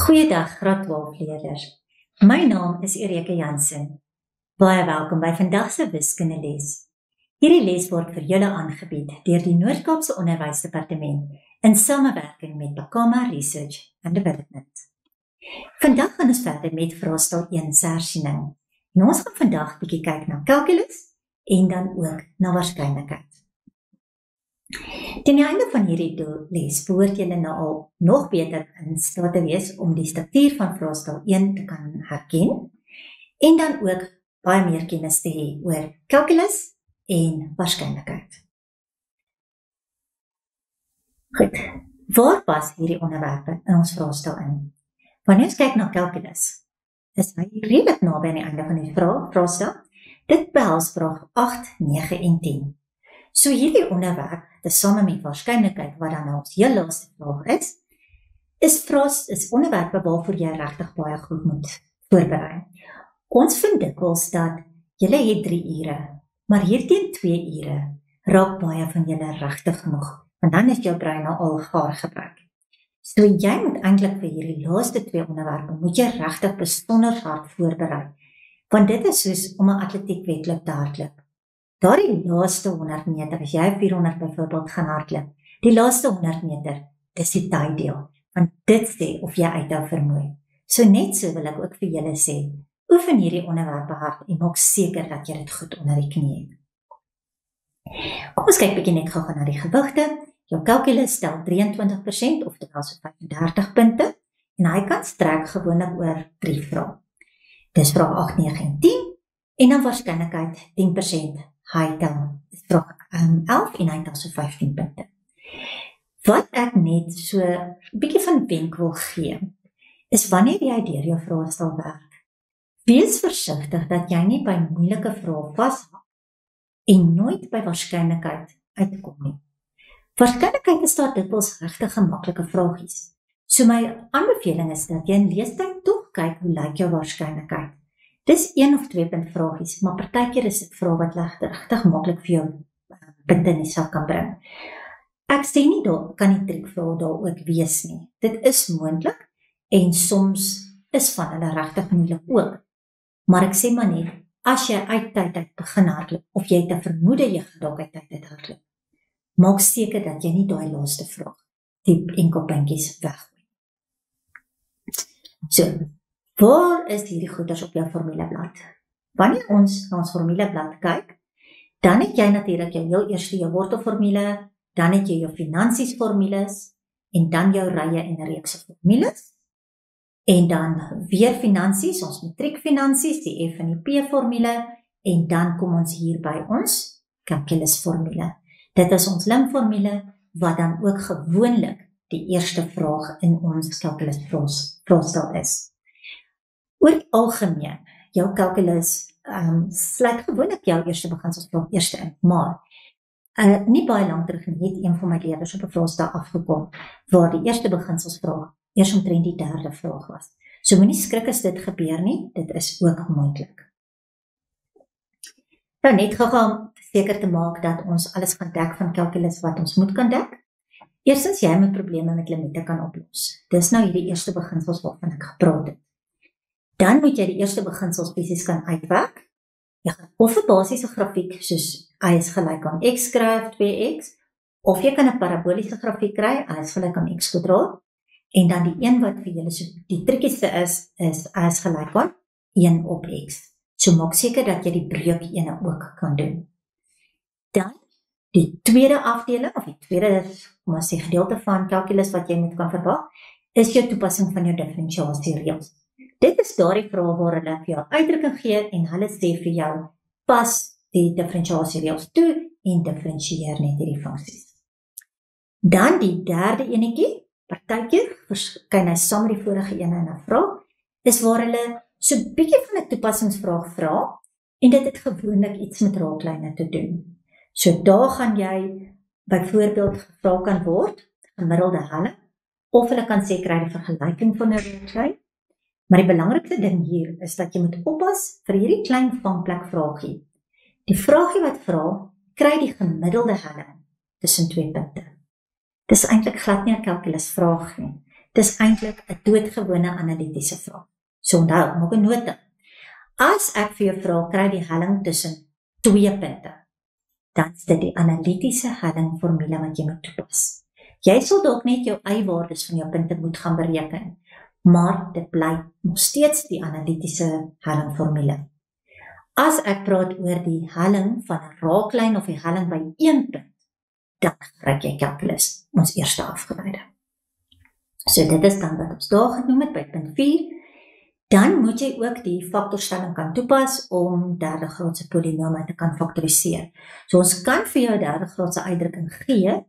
Goeiedag graad 12 leerders. My naam is Erika Jansen. Baie welkom by vandag se wiskundeles. Hierdie les word vir julle aangebied deur die Noord-Kaapse Onderwysdepartement in samewerking met Bakama Research and Development. Vandag gaan ons verder met vraestel 1 se hersiening. En ons gaan vandag bietjie kyk na kalkulus en dan ook na waarskynlikheid. Ten einde van hierdie les behoort julle nou al nog beter in staat te wees om die struktuur van vraestel 1 te kan herken en dan ook baie meer kennis te hê oor kalkulus en waarskynlikheid. Goed, waar pas hierdie onderwerpe in ons vraestel in? Wanneer ons kyk na kalkulus, is hy redelik naby aan die einde van die vraestel. Dit behels vraag 8, 9 en 10. So hierdie onderwerp, tesame met waarskynlikheid wat dan nou ons heel laaste vraag is onderwerpe waarvoor jy regtig baie goed moet voorberei. Ons vind dikwels dat julle het 3 ure, maar hier teen 2 ure raak baie van julle regtig genoeg, want dan is jou brein nou al gaar gebruik. So jy moet eintlik vir hierdie laaste 2 onderwerpe moet jy regtig besonder hard voorberei, want dit is soos om 'n atletiekwedloop te hardloop. Daardie laaste 100 meter, as jy 400 byvoorbeeld gaan hardloop, die laaste 100 meter, dis die tyddeel, want dit sê of jy uithou vermoei. So net so wil ek ook vir julle sê, oefen hierdie onderwerpe hard en maak seker dat jy dit goed onder die knie het. Kom ons kyk bietjie net gou na die gewigte. Jou kalkulus stel 23%, oftewel so 35 punte, en hy kan strek gewoonlik oor 3 vrae. Dis vraag 8, 9 en 10, en dan waarskynlikheid 10%. Hy tel vraag 11 en hy tel so 15 punte. Wat ek net so 'n bietjie van wenk wil gee, is wanneer jy deur jou vraestel werk, wees versigtig dat jy nie by moeilike vrae vashak en nooit by waarskynlikheid uitkom nie. Waarskynlikheid is daar dikwels regtig gemaklike vragies. So my aanbeveling is dat jy in leestyd tog kyk hoe lyk jou waarskynlikheid. Dis 1 of 2 punt vragies, maar partykeer is dit vrae wat regtig maklik vir jou punte in die sak kan bring. Ek sê nie daar kan die triekvrae daar ook wees nie. Dit is moontlik en soms is van hulle regtig moeilik ook. Maar ek sê maar net, as jy uit tyd begin hardloop of jy het 'n vermoede jy gaan dalk uit tyd hardloop, maak seker dat jy nie daai laaste vraag die enkelpuntjies weggooi. So, waar is hierdie goeders op jou formuleblad? Wanneer ons na ons formuleblad kyk, dan het jy natuurlik jou eerste jou wortelformule, dan het jy jou finansies formules en dan jou rye en reekse formules. En dan weer finansies, ons matriekfinansies, die F en die P formule, en dan kom ons hier by ons kalkulus formule. Dit is ons lim-formule, wat dan ook gewoonlik die eerste vraag in ons kalkulus vraestel is. Oor die algemeen, jou kalkulus sluit gewoonlik jou eerste beginselsvraag eerste in, maar nie baie lank terug nie, het een van my leerders op 'n vraestel afgekom, waar die eerste beginselsvraag eers omtrent die 3de vraag was. So moenie skrik as dit gebeur nie, dit is ook moontlik. Nou net gou seker te maak dat ons alles kan dek van kalkulus wat ons moet kan dek. Eerstens jy moet probleme met limite kan oplos. Dis nou hierdie eerste beginsels waarvan ek gepraat het. Dan moet jy die eerste beginsels fisies kan uitwerk. Jy gaan of 'n basiese grafiek soos y is gelyk aan x skryf 2x, of jy kan 'n paraboliese grafiek kry, y is gelyk aan x kwadraat. En dan die een wat vir julle so die trickieste is y is gelyk aan 1 op x. So maak seker dat jy die breukene ook kan doen. Dan die tweede afdeling, of die tweede gedeelte van kalkulus wat jy moet kan verwag, is jou toepassing van jou diferensiasiereëls. Dit is daardie vrae waar hulle vir jou uitdrukking gee en hulle sê vir jou, pas die diferensiasiereëls toe en diferensieer net hierdie funksies. Dan die derde enetjie, partykeer verskyn hy saam met die vorige ene in 'n vraag, is waar hulle so 'n bietjie van 'n toepassingsvraag vra, en dit het gewoonlik iets met raaklyne te doen. So daar gaan jy byvoorbeeld gevra kan word, gemiddelde helling, of hulle kan sê kry die vergelyking van 'n raaklyn. Maar die belangrikste ding hier is dat jy moet oppas vir hierdie klein vangplek vraagie. Die vraagie wat vra, kry die gemiddelde helling tussen 2 punte. Dis eintlik glad nie 'n kalkulus vraag nie. Dis eintlik 'n doodgewone analitiese vraag. So onthou, maak 'n nota. As ek vir jou vra, kry die helling tussen 2 punte, dan is dit die analitiese hellingformule wat jy moet toepas. Jy sal dalk net jou y-waardes van jou punte moet gaan bereken, maar dit bly nog steeds die analitiese hellingformule. As ek praat oor die helling van 'n raaklyn of die helling by 1 punt, dan gebruik jy kalkulus, ons eerste afgeleide. So dit is dan wat ons daar genoem het by punt 4. Dan moet jy ook die faktorstelling kan toepas om derde graadse polinome te kan faktoriseer. So ons kan vir jou derde graadse uitdrukking gee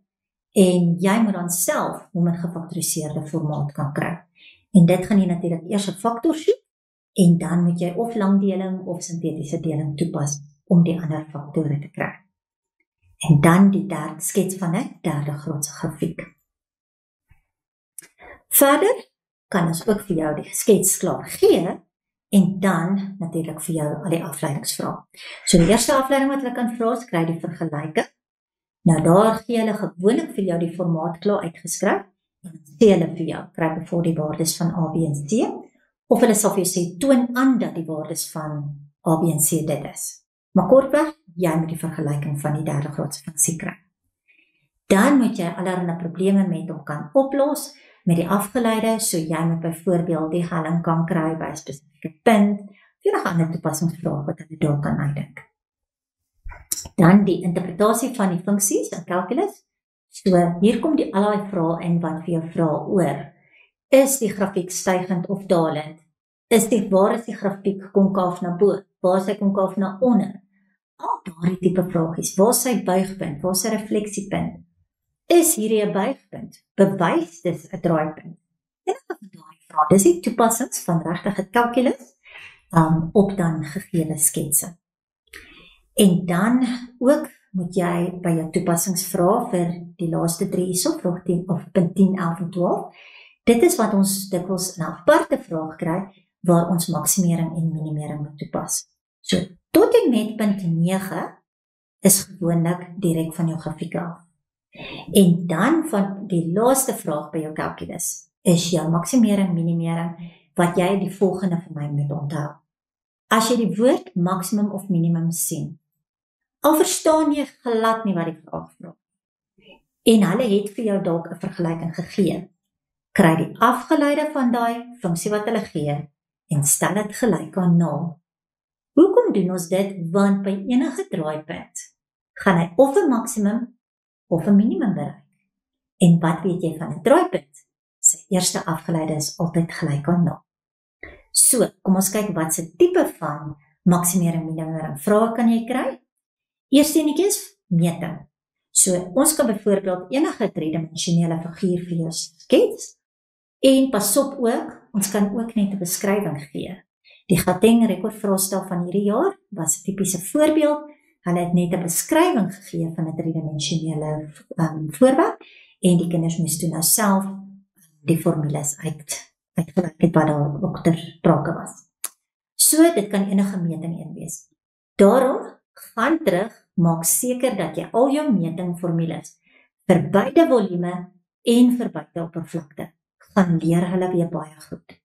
en jy moet dan self hom in gefaktoriseerde formaat kan kry. En dit gaan jy natuurlik eers 'n faktor soek en dan moet jy of langdeling of sintetiese deling toepas om die ander faktore te kry. En dan die derde skets van 'n derde graadse grafiek. Verder kan ons ook vir jou die skets klaar gee en dan natuurlik vir jou al die afleidingsvrae. So die eerste afleiding wat hulle kan vra is kry die vergelyking. Nou daar gee hulle gewoonlik vir jou die formaat klaar uitgeskryf en dan sê hulle vir jou kry byvoorbeeld die waardes van A, B en C of hulle sal vir jou sê toon aan dat die waardes van A, B en C dit is. Maar kortweg, jy moet die vergelyking van die derde graadse funksie kry. Dan moet jy allerlei probleme met hom kan oplos met die afgeleide, so jy moet byvoorbeeld die helling kan kry by 'n spesifieke punt, of enige ander toepassingsvraag wat hulle daar kan uitdink. Dan die interpretasie van die funksies in kalkulus. So hier kom die allerlei vrae in wat vir jou vra oor. Is die grafiek stygend of dalend? Waar is die grafiek konkaaf na bo? Waar is hy konkaaf na onder? Al daardie tipe vragies. Waar is sy buigpunt? Waar is sy refleksiepunt? Is hierdie 'n buigpunt? Bewys dis 'n draaipunt. Enige van daardie vrae. Dis die toepassings van regtige kalkulus op dan gegee sketse. En dan ook moet jy by jou toepassingsvrae vir die laaste 3 hierso, vraag 10 of punt 10, 11 en 12. Dit is wat ons dikwels 'n aparte vraag kry waar ons maksimering en minimering moet toepas. So tot en met punt 9 is gewoonlik direk van jou grafieke af. En dan van die laaste vraag by jou kalkulus is jou maksimering, minimering, wat jy die volgende vir my moet onthou. As jy die woord maksimum of minimum sien, al verstaan jy glad nie wat die vraag vra, en hulle het vir jou dalk 'n vergelyking gegee, kry die afgeleide van daai funksie wat hulle gee, en stel dit gelyk aan 0. Hoekom doen ons dit? Want by enige draaipunt gaan hy of 'n maksimum of 'n minimum bereik. En wat weet jy van 'n draaipunt? Sy eerste afgeleide is altyd gelyk aan 0. So, kom ons kyk wat se tipe van maksimering, minimering vrae kan jy kry. Eerste enetjie is meting. So, ons kan byvoorbeeld enige driedimensionele figuur vir jou skets en pasop ook, ons kan ook net 'n beskrywing gee. Die Gauteng rekordvraestel van hierdie jaar was 'n tipiese voorbeeld. Hulle het net 'n beskrywing gegee van 'n driedimensionele voorwerp en die kinders moes toe nou self die formules uitgelyk het wat daar ook ter sprake was. So, dit kan enige meting een wees. Daarom, gaan terug, maak seker dat jy al jou metingformules vir beide volume en vir beide oppervlakte gaan leer hulle weer baie goed.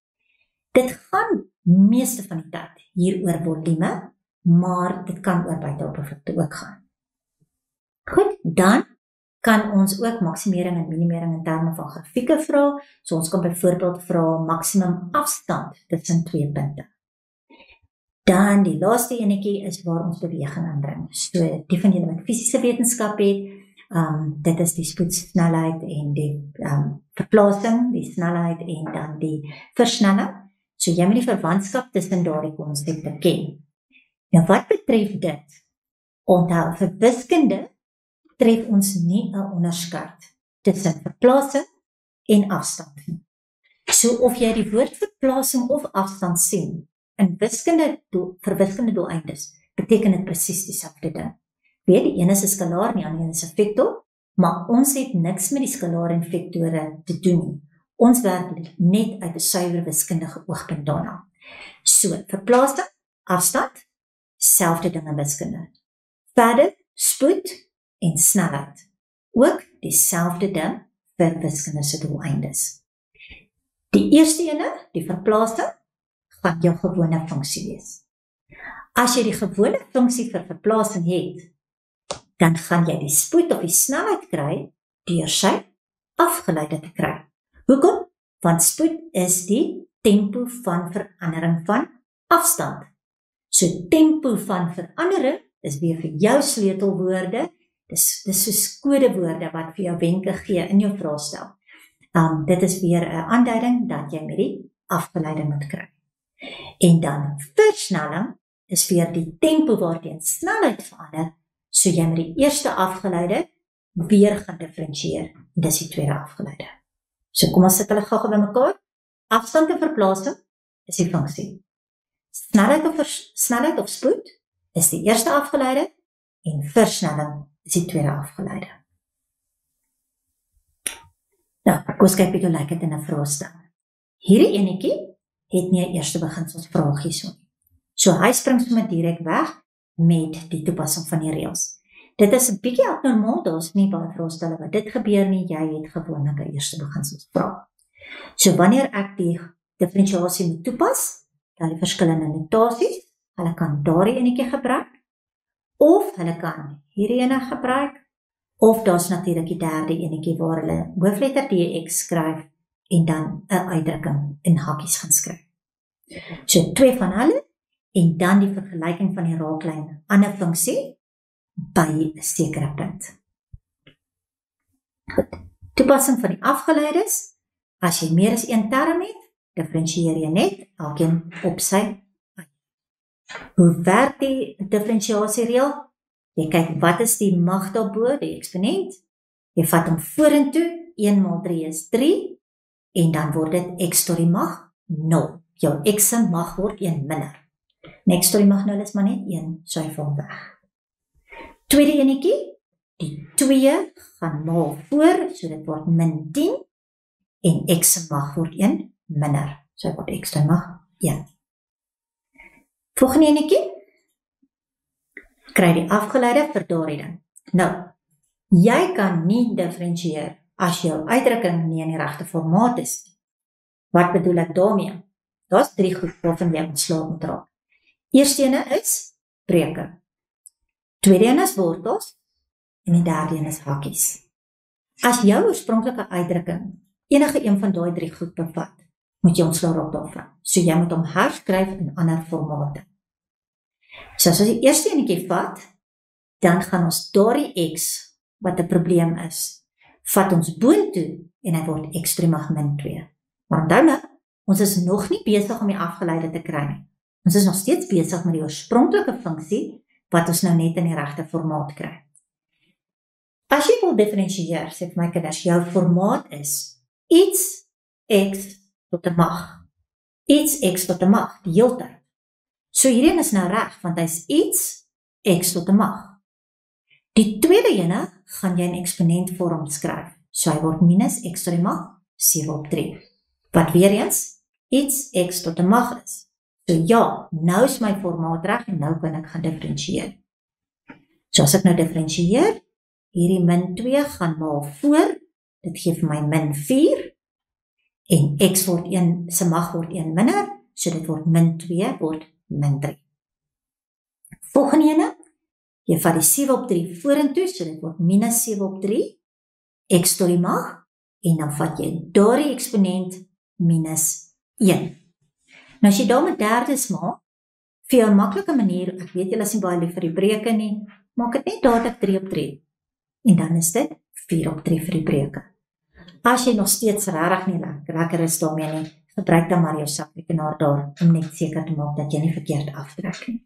Dit gaan meeste van die tyd hier oor volume, maar dit kan oor beide oppervlakte ook gaan. Goed, dan kan ons ook maksimering en minimering in terme van grafieke vra. So ons kan byvoorbeeld vra maksimum afstand tussen 2 punte. Dan die laaste enetjie is waar ons beweging aanbring. So die van julle met fisiese wetenskap het, dit is die spoedsnelheid en die verplasing, die snelheid en dan die versnelling. So jy moet die verwantskap tussen daardie konsepte ken. Nou wat betref dit? Onthou, vir wiskunde tref ons nie 'n onderskeid tussen verplasing en afstand nie. So of jy die woord verplasing of afstand sien, in wiskunde vir wiskunde doeleindes, beteken dit presies dieselfde ding. Weet, die een is 'n skalaar, die ander is 'n vektor, maar ons het niks met die skalaar en vektore te doen nie. Ons werk net uit 'n suiwer wiskundige oogpunt daarna. So, verplasing, afstand, selfde ding in wiskunde. Verder, spoed en snelheid. Ook dieselfde ding vir wiskundige doeleindes. Die eerste ene, die verplasing, gaan jou gewone funksie wees. As jy die gewone funksie vir verplasing het, dan gaan jy die spoed of die snelheid kry deur sy afgeleide te kry. Hoekom? Want spoed is die tempo van verandering van afstand. So tempo van verandering is weer vir jou sleutelwoorde, dis soos kodewoorde wat vir jou wenke gee in jou vraestel. Dit is weer 'n aanduiding dat jy met die afgeleide moet kry. En dan versnelling is weer die tempo waarteen snelheid verander, so jy met die eerste afgeleide weer gaan differentieer. Dis die tweede afgeleide. So kom ons sit hulle gou by mekaar. Afstand en verplasing is die funksie. Snelheid of spoed is die eerste afgeleide en versnelling is die tweede afgeleide. Nou, kom ons kyk bietjie hoe lyk dit in 'n vraestel. Hierdie enetjie het nie 'n eerste beginselsvraag hierso nie. So hy spring sommer direk weg met die toepassing van die reëls. Dit is 'n bietjie abnormaal, daar's nie baie vraestelle wat dit gebeur nie, jy het gewoonlik 'n eerste beginselsvraag. So wanneer ek die differentiasie moet toepas, dan die verskillende notasies, hulle kan daardie enetjie gebruik, of hulle kan hierdie ene gebruik, of daar's natuurlik die derde enetjie waar hulle hoofletter DX skryf en dan 'n uitdrukking in hakkies gaan skryf. So twee van hulle en dan die vergelyking van die raaklyn aan 'n funksie by 'n sekere punt. Goed. Toepassing van die afgeleides. As jy meer as een term het, differentieer jy net elkeen op sy. Hoe werk die differentiasiereël? Jy kyk wat is die mag daarbo, die eksponent. Jy vat hom vorentoe, 1 maal 3 is 3 en dan word dit x tot die mag 0. Jou x se mag word 1 minder. En x tot die mag 0 is maar net 1, so hy val weg. Tweede enetjie, die 2 gaan maal voor, so dit word min 10 en x se mag word 1 minder, so word x tot die mag 1. Volgende enetjie, kry die afgeleide vir daardie ding. Nou, jy kan nie differentieer as jou uitdrukking nie in die regte formaat is. Wat bedoel ek daarmee? Daar's 3 goed waarvan jy ontslae moet raak. Eerste ene is breuke. Tweede een is wortels en die derde een is hakkies. As jou oorspronklike uitdrukking enige een van daai 3 goed bevat, moet jy ontslae raak daarvan. So jy moet hom herskryf in ander formate. So as ons die eerste enetjie vat, dan gaan ons daardie x wat 'n probleem is, vat ons boontoe en hy word x tot die mag min 2. Maar onthou nou, ons is nog nie besig om die afgeleide te kry nie. Ons is nog steeds besig met die oorspronklike funksie wat ons nou net in die regte formaat kry. As jy wil differentieer, sê vir my kinders, jou formaat is iets x tot 'n mag. Iets x tot 'n mag, die hele tyd. So hierdie is nou reg, want hy's iets x tot 'n mag. Die tweede ene gaan jy in eksponentvorm skryf. So hy word minus x tot die mag 7/3. Wat weer eens iets x tot 'n mag is. So ja, nou is my formaat reg en nou kan ek gaan differentieer. So as ek nou differentieer, hierdie min 2 gaan maal voor, dit gee vir my min 4, en x word 1, se mag word 1 minder, so dit word min 2, word min 3. Volgende ene, jy vat die 7/3 vorentoe, so dit word minus 7/3, x tot die mag, en dan vat jy daardie eksponent minus 1. Nou as jy daar met derdes maak, vir jou 'n maklike manier, ek weet julle is nie baie lief vir die breuke nie, maak dit net dadelik 3/3. En dan is dit 4/3 vir die breuke. As jy nog steeds regtig nie lekker is daarmee nie, gebruik dan maar jou sakrekenaar daar, om net seker te maak dat jy nie verkeerd aftrek nie.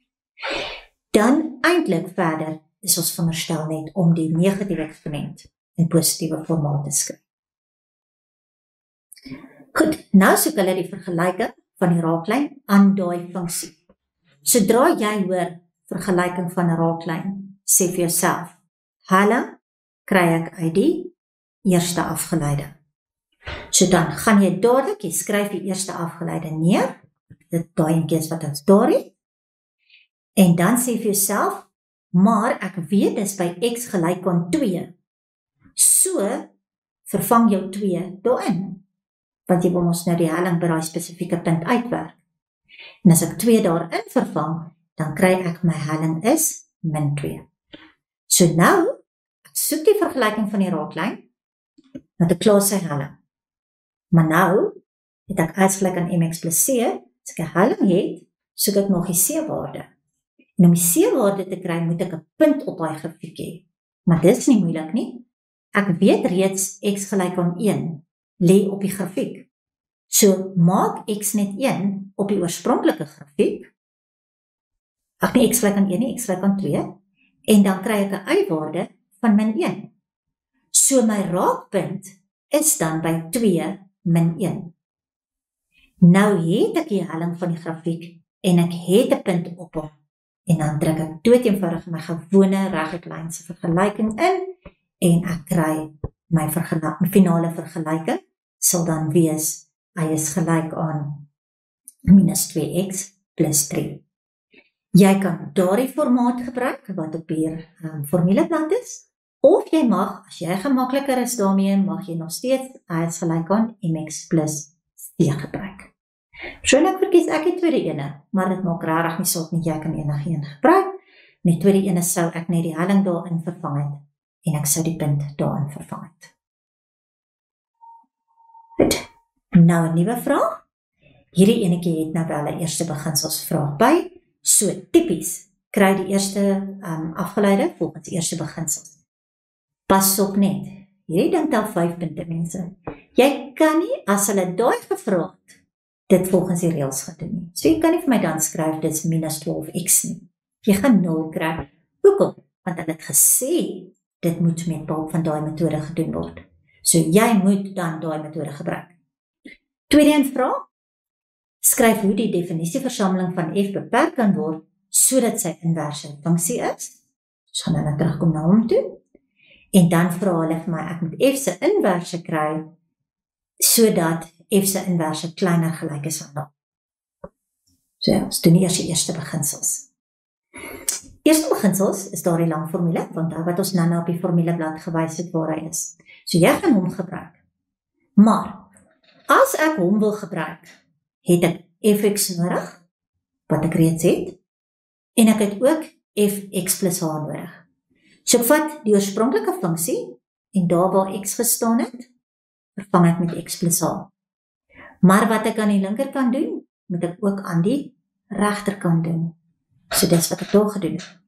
Dan eintlik verder is ons veronderstel net om die negatiewe eksponent in positiewe formaat te skryf. Goed, nou soek hulle die vergelyking van die raaklyn aan daai funksie. Sodra jy hoor vergelyking van 'n raaklyn, sê vir jouself, helling kry ek uit die eerste afgeleide. So dan gaan jy dadelik, jy skryf die eerste afgeleide neer, dit daai eenetjie is wat ons daar het, en dan sê vir jouself, maar ek weet dis by x gelyk aan 2, so vervang jou 2 daarin. want jy wil ons nou die helling by daai spesifieke punt uitwerk. En as ek 2 daarin vervang, dan kry ek my helling is -2. So nou, ek soek die vergelyking van die raaklyn, want ek klaar sy helling. Maar nou, het ek y gelyk aan mx plus c, as ek 'n helling het, soek ek nog die c-waarde. En om die c-waarde te kry, moet ek 'n punt op daai grafiek hê. Maar dit is nie moeilik nie. Ek weet reeds x gelyk aan 1, lê op die grafiek. So, maak x net 1 op die oorspronklike grafiek. Ag nee, x gelyk aan 1 nie, x gelyk aan 2. En dan kry ek 'n y-waarde van -1. So, my raakpunt is dan by 2 -1. Nou het ek die helling van die grafiek en ek het 'n punt op hom. En dan druk ek doeteenvoudig my gewone reguit lynse vergelyking in en ek kry my finale vergelyking sal dan wees y is gelyk aan -2x plus 3. Jy kan daardie formaat gebruik wat op hier formuleblad is, of jy mag, as jy gemakliker is daarmee, mag jy nog steeds y is gelyk aan mx plus c gebruik. Persoonlik verkies ek die tweede ene, maar dit maak regtig nie saak nie, jy kan enige een gebruik. Die tweede ene sou ek net die helling daarin vervang het en ek sou die punt daarin vervang het. Goed, nou 'n nuwe vraag. Hierdie enetjie het nou wel 'n eerste beginselsvraag by, so tipies kry die eerste afgeleide volgens eerste beginsels. Pas op net, hierdie ding tel 5 punte mense. Jy kan nie, as hulle daai gevra het, dit volgens die reëls gaan doen nie. So jy kan nie vir my dan skryf, dit is -12x nie. Jy gaan 0 kry. Hoekom? Want hulle het gesê, dit moet met behulp van daai metode gedoen word. So jy moet dan daai metode gebruik. Tweede een vraag, skryf hoe die definisieversameling van f beperk kan word, sodat sy inverse funksie is. Ons gaan nou terugkom na hom toe. En dan vra hulle vir my, ek moet f se inverse kry, sodat f se inverse kleiner gelyk is aan 0. So, ons doen eers die eerste beginsels. Eerste beginsels is daardie lang formule, want daar wat ons nou op die formuleblad gewys het waar hy is. So jy gaan hom gebruik. Maar, as ek hom wil gebruik, het ek fx nodig, wat ek reeds het, en ek het ook fx plus h nodig. So ek vat die oorspronklike funksie, en daar waar x gestaan het, vervang ek met x plus h. Maar wat ek aan die linkerkant doen, moet ek ook aan die regterkant doen. So dis wat ek daar gedoen het.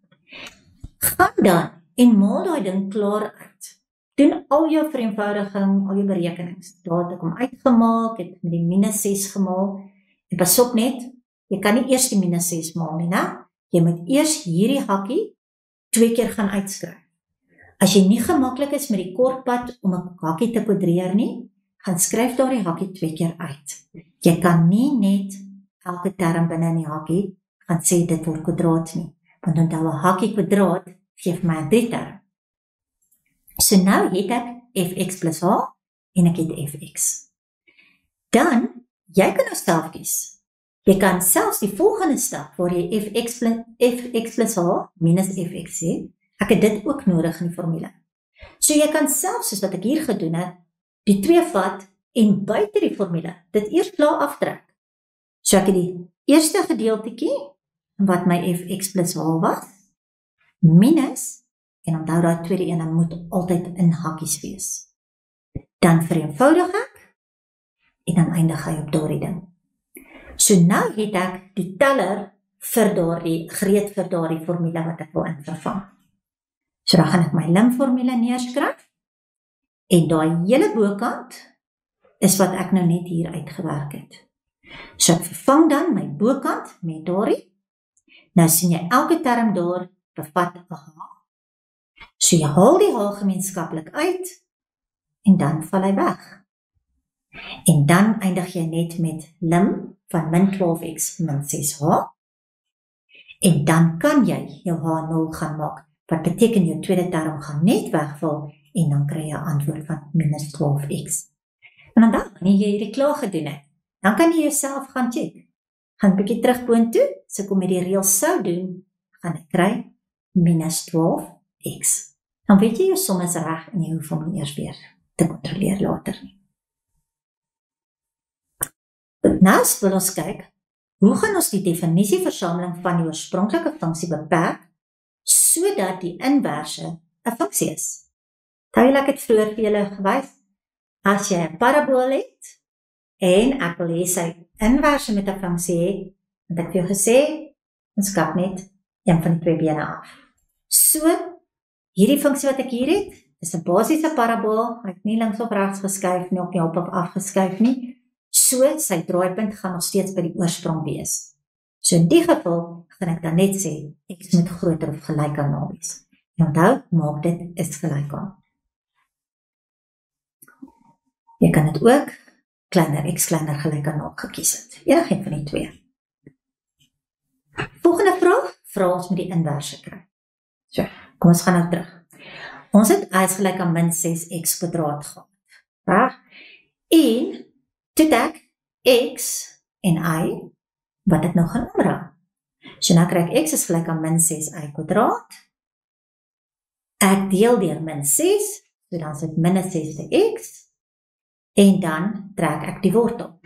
Gaan dan en maal daai ding klaar uit. Doen al jou vereenvoudiging, al jou berekenings. Daar het ek hom uitgemaak, het met die -6 gemaal. En pas op net, jy kan nie eers die -6 maal nie, né? Jy moet eers hierdie hakkie 2 keer gaan uitskryf. As jy nie gemaklik is met die kortpad om 'n hakkie te kodreer nie, gaan skryf daardie hakkie 2 keer uit. Jy kan nie net elke term binne in die hakkie gaan sê dit word kwadraat nie, want onthou 'n hakkie kwadraat gee vir my 'n 3 term. So nou het ek fx plus h en ek het fx. Dan, jy kan nou self kies. Jy kan selfs die volgende stap waar jy fx plus h minus fx het, ek het dit ook nodig in die formule. So jy kan selfs, soos wat ek hier gedoen het, die 2 vat en buite die formule, dit eers klaar aftrek. So ek het die eerste gedeeltetjie, wat my fx plus h was, minus, en onthou daai tweede ene moet altyd in hakkies wees. Dan vereenvoudig ek, en dan eindig hy op daardie ding. So nou het ek die teller gereed vir daardie formule wat ek wil invervang. So dan gaan ek my lim-formule neerskryf, en daai hele bokant is wat ek nou net hier uitgewerk het. So ek vervang dan my bokant met daardie. Nou sien jy elke term daar bevat 'n h. So jy haal die h gemeenskaplik uit, en dan val hy weg. En dan eindig jy net met lim van -12x min 6h. En dan kan jy jou h 0 gaan maak, wat beteken jou tweede term gaan net wegval, en dan kry jy 'n antwoord van minus 12x. En dan wanneer jy hierdie klaar gedoen het, dan kan jy jouself gaan check. Gaan 'n bietjie terug boontoe, so kom jy die reëls sou doen, gaan ek kry minus 12x. Dan weet jy jou som is reg en jy hoef hom nie eers weer te kontroleer later nie. Goed, nou wil ons kyk, hoe gaan ons die definisieversameling van die oorspronklike funksie beperk, sodat die inverse 'n funksie is. Terwyl ek het vroeër vir julle gewys, as jy 'n parabool het, en ek wil hê sy inverse met 'n funksie hê, want ek het vir jou gesê, ons kap net een van die twee bene af. So, hierdie funksie wat ek hier het, is 'n basiese parabool, hy het nie links of regs geskuif nie, ook nie op of afgeskuif nie, so sy draaipunt gaan nog steeds by die oorsprong wees. So in die geval, gaan ek dan net sê, x moet groter of gelyk aan 0 wees. En onthou, maak dit is gelyk aan. Jy kan dit ook kleiner, x kleiner gelyk aan 0 gekies het. Enigeen van die twee. Volgende vraag, vra ons met die inverse kry. So, kom ons gaan nou terug. Ons het y is gelyk aan min 6x kwadraat gehad. Reg? En, toe ek x en y, wat ek nou gaan omruil. So nou kry ek x is gelyk aan min 6y kwadraat. Ek deel deur min 6, so dan is dit minus 6x, en dan trek ek die wortel.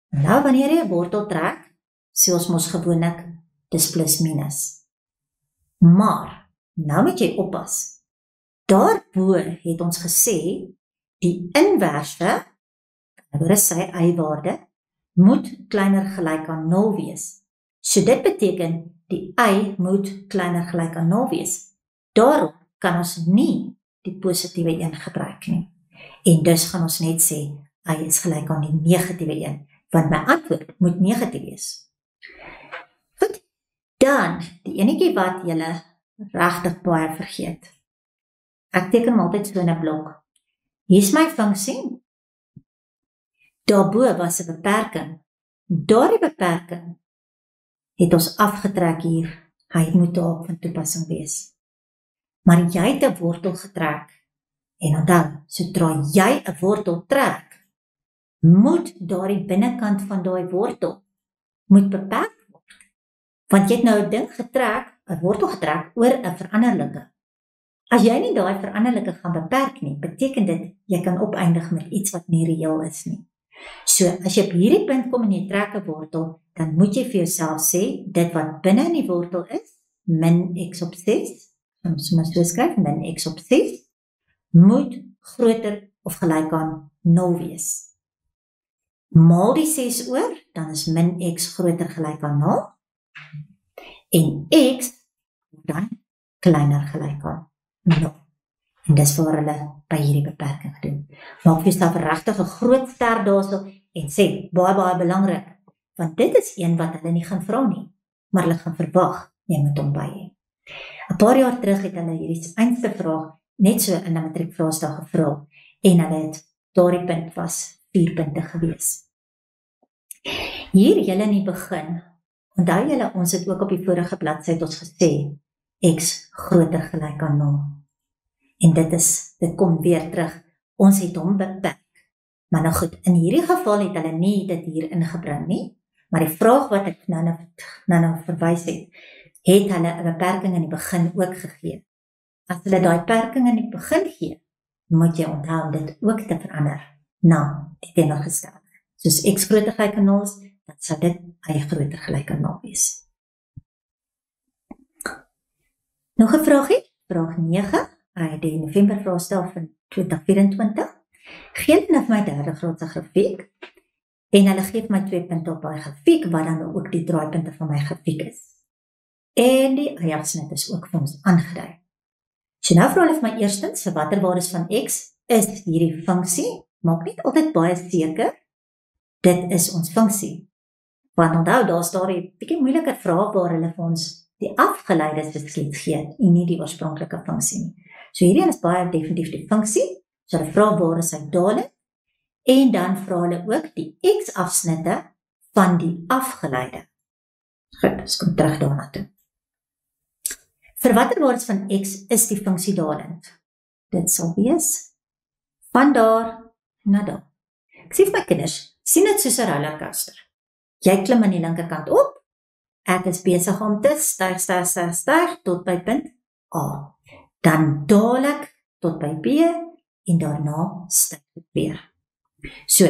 Nou wanneer jy 'n wortel trek, sê ons mos gewoonlik, dis plus minus. Maar, nou moet jy oppas. Daarbo het ons gesê, die inverse, oor sy y-waarde, moet kleiner gelyk aan 0 wees. So dit beteken, die y moet kleiner gelyk aan 0 wees. Daarom kan ons nie die positiewe 1 gebruik nie. En dus gaan ons net sê, y is gelyk aan die negatiewe 1, want my antwoord moet negatief wees. Goed, dan, die enetjie wat julle regtig baie vergeet. Ek teken altyd so in 'n blok. Hier is my funksie. Daarbo was 'n beperking. Daardie beperking het ons afgetrek hier. Hy moet daar van toepassing wees. Maar jy het 'n wortel getrek. En onthou, sodra jy 'n wortel trek, moet daardie binnekant van daai wortel moet beperk word. Want jy het nou 'n ding getrek, 'n wortel getrek oor 'n veranderlike. As jy nie daai veranderlike gaan beperk nie, beteken dit jy kan opeindig met iets wat nie reëel is nie. So, as jy op hierdie punt kom en jy trek 'n wortel, dan moet jy vir jouself sê, dit wat binne in die wortel is, min x op 6, ons moet so skryf, min x op 6, moet groter of gelyk aan 0 wees. Maal die 6 oor, dan is min x groter gelyk aan 0, en x dan kleiner gelyk aan 0. En dis waar hulle by hierdie beperking gedoen. Maak vir jouself regtig 'n groot ster daarso en sê, baie belangrik, want dit is een wat hulle nie gaan vra nie, maar hulle gaan verwag, jy moet hom by hê. 'n Paar jaar terug het hulle hierdie eindste vraag net so in 'n matriekvraestel gevra, en hulle het, daardie punt was 4 punte gewees. Hier julle in die begin, onthou julle, ons het ook op die vorige bladsy het ons gesê, x groter gelyk aan 0. En dit kom weer terug, ons het hom beperk. Maar nou goed, in hierdie geval het hulle nie dit hier ingebring nie, maar die vraag wat ek nou verwys het hulle 'n beperking in die begin ook gegee. As hulle daai beperking in die begin gee, moet jy onthou om dit ook te verander na die teenoorgestelde. Soos x groter gelyk aan 0 is, dan sal dit y groter gelyk aan 0 wees. Nog 'n vraagie, vraag 9. Uit die November vraestel van 2024, gee hulle vir my derde graadse grafiek, en hulle gee my 2 punte op daai grafiek, wat dan ook die draaipunte van my grafiek is. En die y-afsnit is ook vir ons aangedui. So nou vra hulle vir my eerstens, vir watter waardes van x is hierdie funksie, maak net altyd baie seker, dit is ons funksie. Want onthou, daar's daardie bietjie moeiliker vrae waar hulle vir ons die afgeleide besked gee, en nie die oorspronklike funksie nie. So hierdie is baie definitief die funksie, so hulle vra waar is sy daling, en dan vra hulle ook die x-afsnitte van die afgeleide. Goed, ons kom terug daarna toe. Vir watter waardes van x is die funksie dalend? Dit sal wees van daar na daar. Ek sê vir my kinders, sien dit soos 'n rollercoaster. Jy klim aan die linkerkant op, ek is besig om te styg tot by punt A. Dan daal ek tot by B en daarna styg ek weer. So,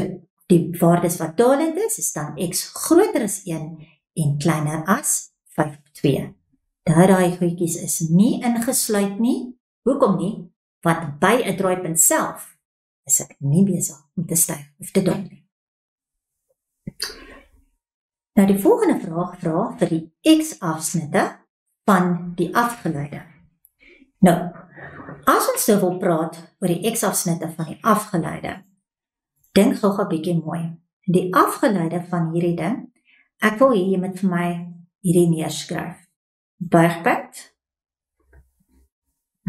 die waardes wat dalend is dan x groter as 1 en kleiner as 5/2. Daai goedjies is nie ingesluit nie. Hoekom nie? Want by 'n draaipunt self is ek nie besig om te styg of te daal nie. Nou die volgende vraag vra vir die x-afsnitte van die afgeleide. Nou, as ons nou wil praat oor die x-afsnitte van die afgeleide, dink gou-gou 'n bietjie mooi. Die afgeleide van hierdie ding, ek wil hê jy moet vir my hierdie neerskryf. Buigpunt,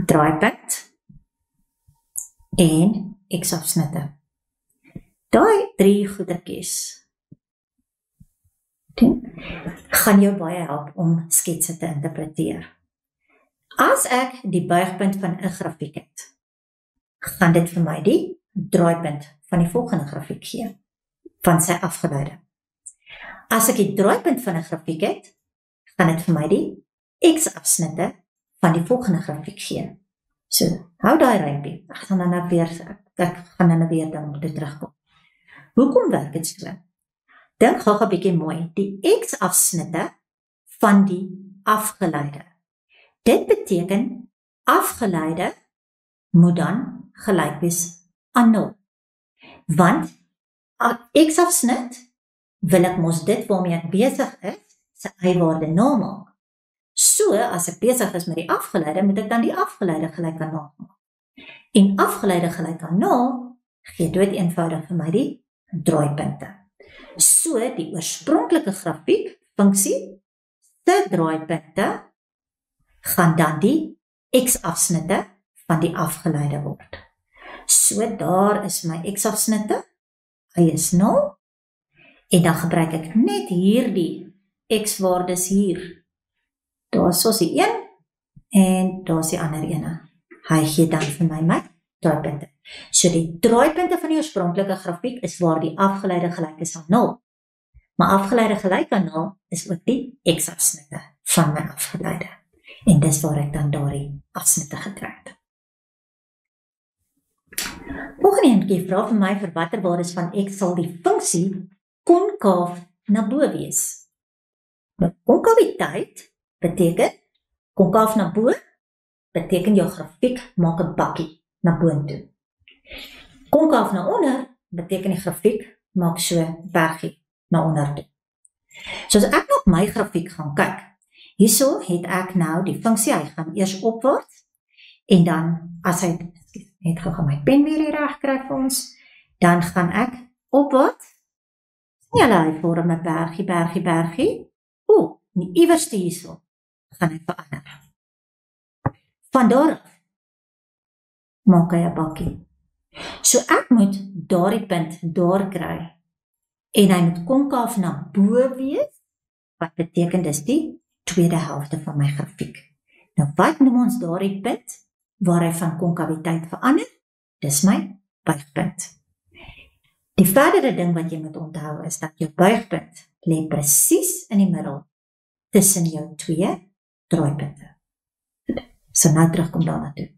draaipunt en x-afsnitte. Daai 3 goedertjies gaan jou baie help om sketse te interpreteer. As ek die buigpunt van 'n grafiek het, gaan dit vir my die draaipunt van die volgende grafiek gee, van sy afgeleide. As ek die draaipunt van 'n grafiek het, gaan dit vir my die x-afsnitte van die volgende grafiek gee. So, hou daai rympie. Ek gaan dan weer dan toe terugkom. Hoekom werk dit so? Dink gou-gou 'n bietjie mooi. Die x-afsnitte van die afgeleide. Dit beteken afgeleide moet dan gelyk wees aan 0. Want x-afsnit wil ek mos dit waarmee ek besig is, sy y-waarde 0 maak. So, as ek besig is met die afgeleide, moet ek dan die afgeleide gelyk aan 0 maak. En afgeleide gelyk aan 0 gee dood eenvoudig vir my die draaipunte. So, die oorspronklike grafiek, funksie, se draaipunte, gaan dan die x-afsnitte van die afgeleide word. So, daar is my x-afsnitte, hy is 0, en dan gebruik ek net hierdie x-waardes hier. Daar is soos die 1, en daar is die ander ene. Hy gee dan vir my draaipunte. So die draaipunte van die oorspronklike grafiek is waar die afgeleide gelyk is aan 0. Maar afgeleide gelyk aan 0 is ook die x-afsnitte van my afgeleide. En dis waar ek dan daardie afsnitte gekry het. Volgende eentjie vra vir my vir watter waardes van x sal die funksie konkaaf na bo wees. Nou, konkaviteit beteken konkaaf na bo, beteken jou grafiek maak 'n bakkie na boontoe. Konkaaf na onder beteken die grafiek maak so bergie na onder toe. So as ek op my grafiek gaan kyk, hierso het ek nou die funksie, hy gaan eers opwaarts, en dan as hy net gou my pen weer reg kry vir ons, dan gaan ek opwaarts, hy vorm 'n bergie, die iewers hierso gaan hy verander. Van daar af maak hy 'n bakkie. So ek moet daardie punt daar kry, en hy moet konkaaf na bo wees, wat beteken dis die tweede helfte van my grafiek. Nou wat noem ons daardie punt, waar hy van konkaviteit verander? Dis my buigpunt. Die verdere ding wat jy moet onthou is dat jou buigpunt lê presies in die middel tussen jou twee draaipunte. So nou terugkom daarna toe.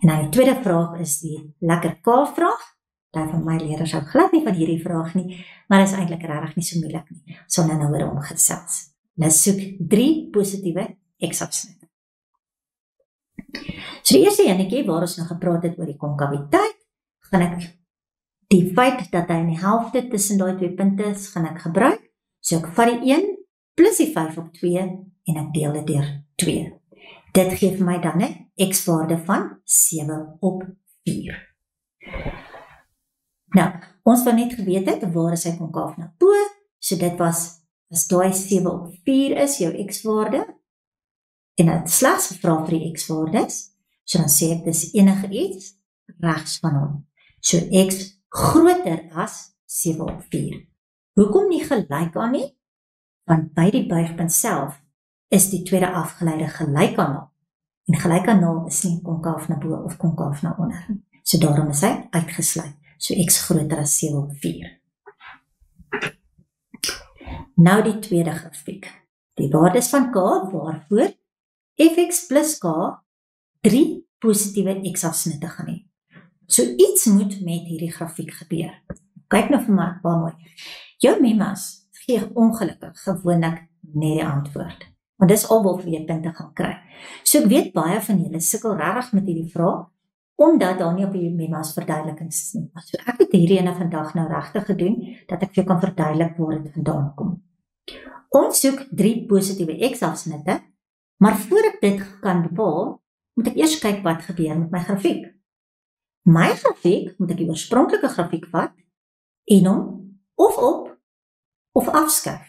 En dan die tweede vraag is die lekker K-vraag. Daar van my leerders hou glad nie van hierdie vraag nie, maar is eintlik regtig nie so moeilik nie. So nou oor hom gesels. Ons soek 3 positiewe x-afsnitte. So die eerste enetjie waar ons nou gepraat het oor die konkaviteit, gaan ek die feit dat hy in die helfte tussen daai twee punte is, gaan ek gebruik. So ek vat die 1 plus die 5/2 en ek deel dit deur 2. Dit gee vir my dan 'n x-waarde van 7/4. Nou, ons wou net geweet het waar is hy konkaaf na bo, so dit was as daai 7/4 is jou x-waarde en dit slegs gevra vir die x-waardes, so dan sê ek dis enige iets regs van hom. So x groter as 7/4. Hoekom nie gelyk aan nie? Want by die buigpunt self is die tweede afgeleide gelyk aan 0. En gelyk aan 0 is nie konkaaf na bo of konkaaf na onder. So daarom is hy uitgesluit. So x groter as 7/4. Nou die tweede grafiek. Die waardes van k waarvoor fx plus k 3 positiewe x-afsnitte gaan hê. So iets moet met hierdie grafiek gebeur. Kyk nou vir my, baie mooi. Jou memas gee ongelukkig gewoonlik net die antwoord. Want dis al waarvoor jy punte gaan kry. So ek weet baie van julle sukkel regtig met hierdie vraag, omdat daar nie op die memas verduidelikings is nie. So ek het hierdie ene vandag nou regtig gedoen, dat ek vir jou kan verduidelik waar dit vandaan kom. Ons soek 3 positiewe x-afsnitte, maar voor ek dit kan bepaal, moet ek eers kyk wat gebeur met my grafiek. My grafiek, moet ek die oorspronklike grafiek vat, en hom of op, of afskuif.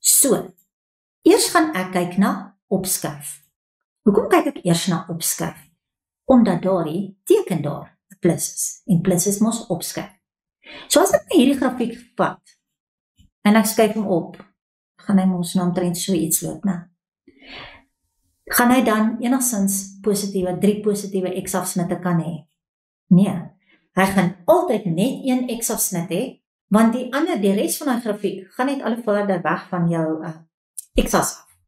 So, eers gaan ek kyk na opskuif. Hoekom kyk ek eers na opskuif? Omdat daar die teken daar 'n plus is, en plus is mos opskuif. So as ek hierdie grafiek vat, en ek skuif hom op, gaan hy mos nou omtrent so iets loop, né? Gaan hy dan enigstens 3 positiewe x-afsnitte kan hê? Nee, hy gaan altyd net 1 x-afsnit hê, want die res van die grafiek gaan net al verder weg van jou x-as af.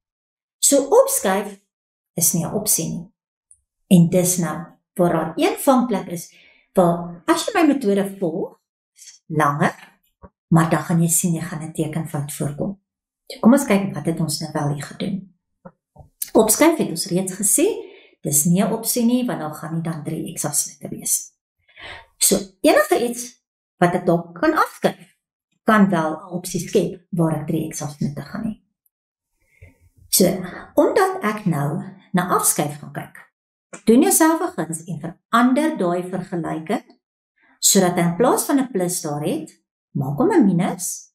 So opskuif is nie 'n opsie nie. En dis nou, waar daar een vangplek is, waar as jy my metode volg, langer, maar dan gaan jy sien, jy gaan 'n tekenfout voorkom. So kom ons kyk wat het ons nou wel hier gedoen. Opskuif het ons reeds gesê, dis nie 'n opsie nie, want dan gaan nie dan 3 x-afsnitte wees. So enige iets wat ek dalk kan afskuif, kan wel 'n opsie skep waar ek 3 x-afsnitte gaan hê. So, omdat ek nou na afskuif gaan kyk, doen jouself 'n guns en verander daai vergelyking, sodat hy in plaas van 'n plus daar het, maak hom 'n minus,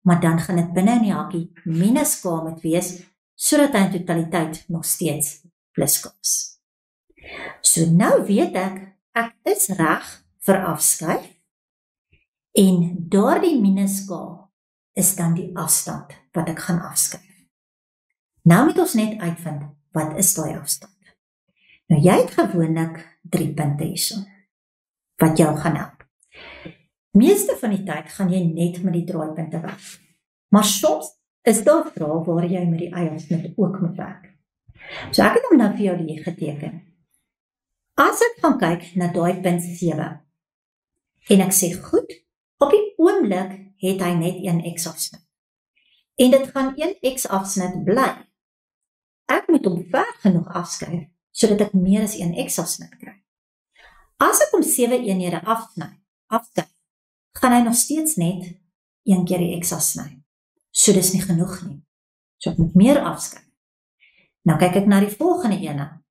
maar dan gaan dit binne in die hakkie minus k moet wees, sodat hy in totaliteit nog steeds plus k is. So nou weet ek is reg vir afskuif, en daardie minus k is dan die afstand wat ek gaan afskuif. Nou moet ons net uitvind, wat is daai afstand? Nou jy het gewoonlik 3 punte hierso, wat jou gaan help. Meeste van die tyd gaan jy net met die draaipunte weg. Maar soms is daar vrae waar jy met die y-afsnit ook moet werk. So ek het hom nou vir jou hier geteken. As ek gaan kyk na daai punt 7, en ek sê goed, op die oomblik het hy net 1 x-afsnit. En dit gaan 1 x-afsnit bly. Ek moet hom ver genoeg afskuif, sodat ek meer as 1 x-afsnit kry. As ek hom 7 eenhede afskuif, gaan hy nog steeds net 1 keer die x-afsny. So dis nie genoeg nie. So ek moet meer afskuif. Nou kyk ek na die volgende ene.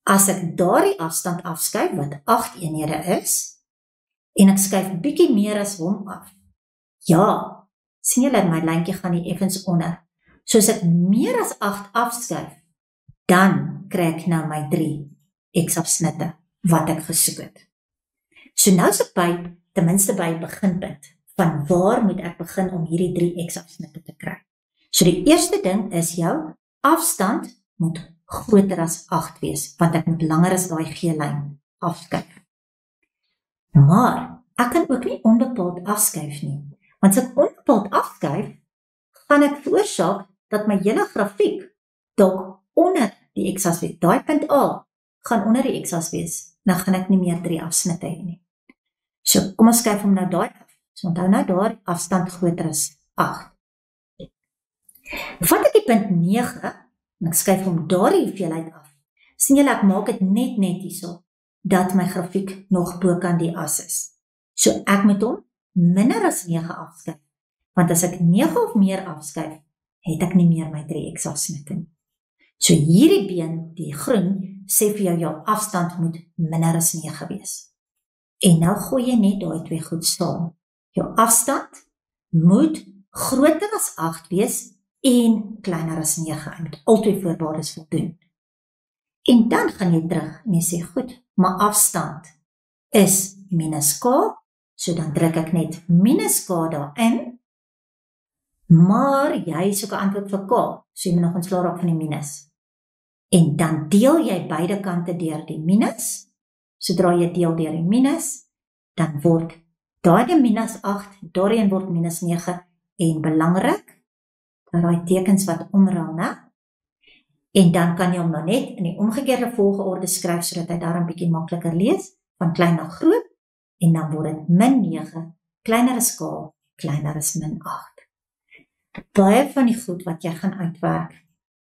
As ek daardie afstand afskuif, wat 8 eenhede is, en ek skuif bietjie meer as hom af. Ja, sien julle, my lyntjie gaan nie effens onder. So as ek meer as 8 afskuif, dan kry ek nou my 3 x-afsnitte wat ek gesoek het. So nou is ek ten minste by beginpunt, van waar moet ek begin om hierdie 3 x-afsnitte te kry. So die eerste ding is jou afstand moet groter as 8 wees, want ek moet langer as daai G-lyn afskuif. Maar ek kan ook nie onbepaald afskuif nie, want as ek onbepaald afskuif, gaan ek veroorsaak dat my hele grafiek dalk onder die x-as wees. Daai punt A gaan onder die x-as wees, dan gaan ek nie meer 3 afsnitte hê nie. So kom ons skuif hom nou daai af. So onthou nou daar afstand groter as 8. Vat ek die punt 9 en ek skuif hom daardie hoeveelheid af. Sien julle, ek maak dit net hierso, dat my grafiek nog bo kan die as is. So ek moet hom minder as 9 afskuif, want as ek 9 of meer afskuif, het ek nie meer my 3 x-afsnitte nie. So hierdie been, die groen, sê vir jou afstand moet minder as 9 wees. En nou gooi jy net daai 2 goed saam. Jou afstand moet groter as 8 wees en kleiner as 9. Jy moet al 2 voorwaardes voldoen. En dan gaan jy terug en jy sê goed, maar afstand is minus k, so dan druk ek net minus k daarin, maar jy soek 'n antwoord vir k, so jy moet nog ontslaa raak van die minus. En dan deel jy beide kante deur die minus, sodra jy deel deur die minus, dan word daardie minus 8, daarin word minus 9, en belangrik, dat daai tekens wat omruil, né? En dan kan jy hom nou net in die omgekeerde volgorde skryf, sodat hy daar 'n bietjie makliker lees, van klein na groot, en dan word dit -9, kleiner as skaal, kleiner as -8. Baie van die goed wat jy gaan uitwerk,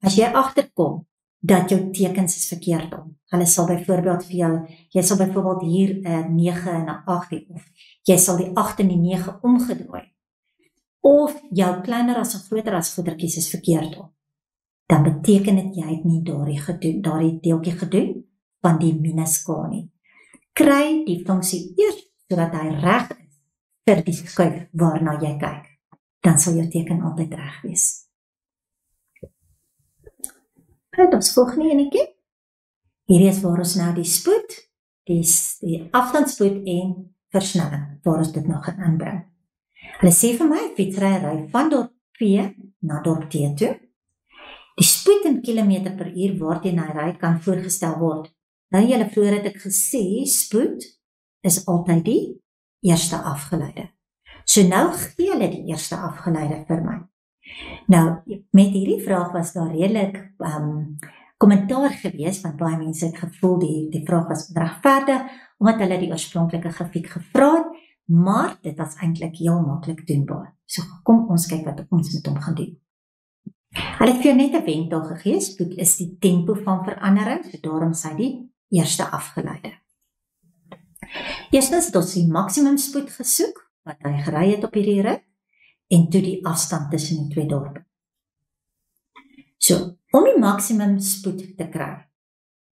as jy agterkom, dat jou tekens is verkeerd om. Hulle sal byvoorbeeld vir jou, jy sal byvoorbeeld hier 'n 9 en 'n 8 hê, of jy sal die 8 en die 9 omgedraai. Of jou kleiner as en groter as goedertjies is verkeerd om. Dan beteken dit jy het nie daardie deeltjie gedoen van die minuskaal nie. Kry die funksie eers sodat hy reg is vir die skuif waarna jy kyk. Dan sal jou teken altyd reg wees. Goed, ons volgende enetjie. Hierdie is waar ons nou die spoed, die afstandsspoed en versnelling, waar ons dit nog gaan inbring. Hulle sê vir my, fietsry ry van dorp P na dorp T toe. Die spoed in kilometer per uur waarteen hy ry kan voorgestel word. Nou julle vroeër het ek gesê, spoed is altyd die eerste afgeleide. So nou gee hulle die eerste afgeleide vir my. Nou, met hierdie vraag was daar redelik kommentaar gewees, want baie mense het gevoel die vraag was onregverdig, omdat hulle die oorspronklike grafiek gevra het, maar dit was eintlik heel maklik doenbaar. So kom ons kyk wat ons met hom gaan doen. Hulle het vir jou net 'n wentel gegee, spoed is die tempo van verandering, so daarom sy die eerste afgeleide. Eerstens het ons die maksimum spoed gesoek, wat hy gery het op hierdie rit, en toe die afstand tussen die twee dorpe. So, om die maksimum spoed te kry,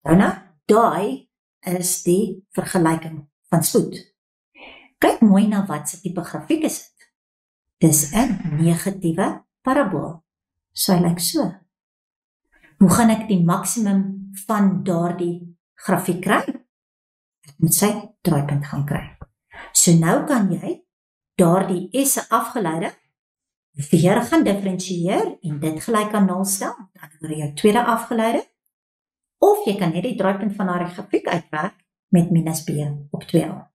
nou, daai is die vergelyking van spoed. Kyk mooi na wat se tipe grafiek is dit. Dis 'n negatiewe parabool. So hy lyk so. Hoe gaan ek die maksimum van daardie grafiek kry? Ek moet sy draaipunt gaan kry. So nou kan jy daardie S afgeleide weer gaan diferensieer en dit gelyk aan 0 stel, dan word jou tweede afgeleide, of jy kan net die draaipunt van daardie grafiek uitwerk met minus B op 2a.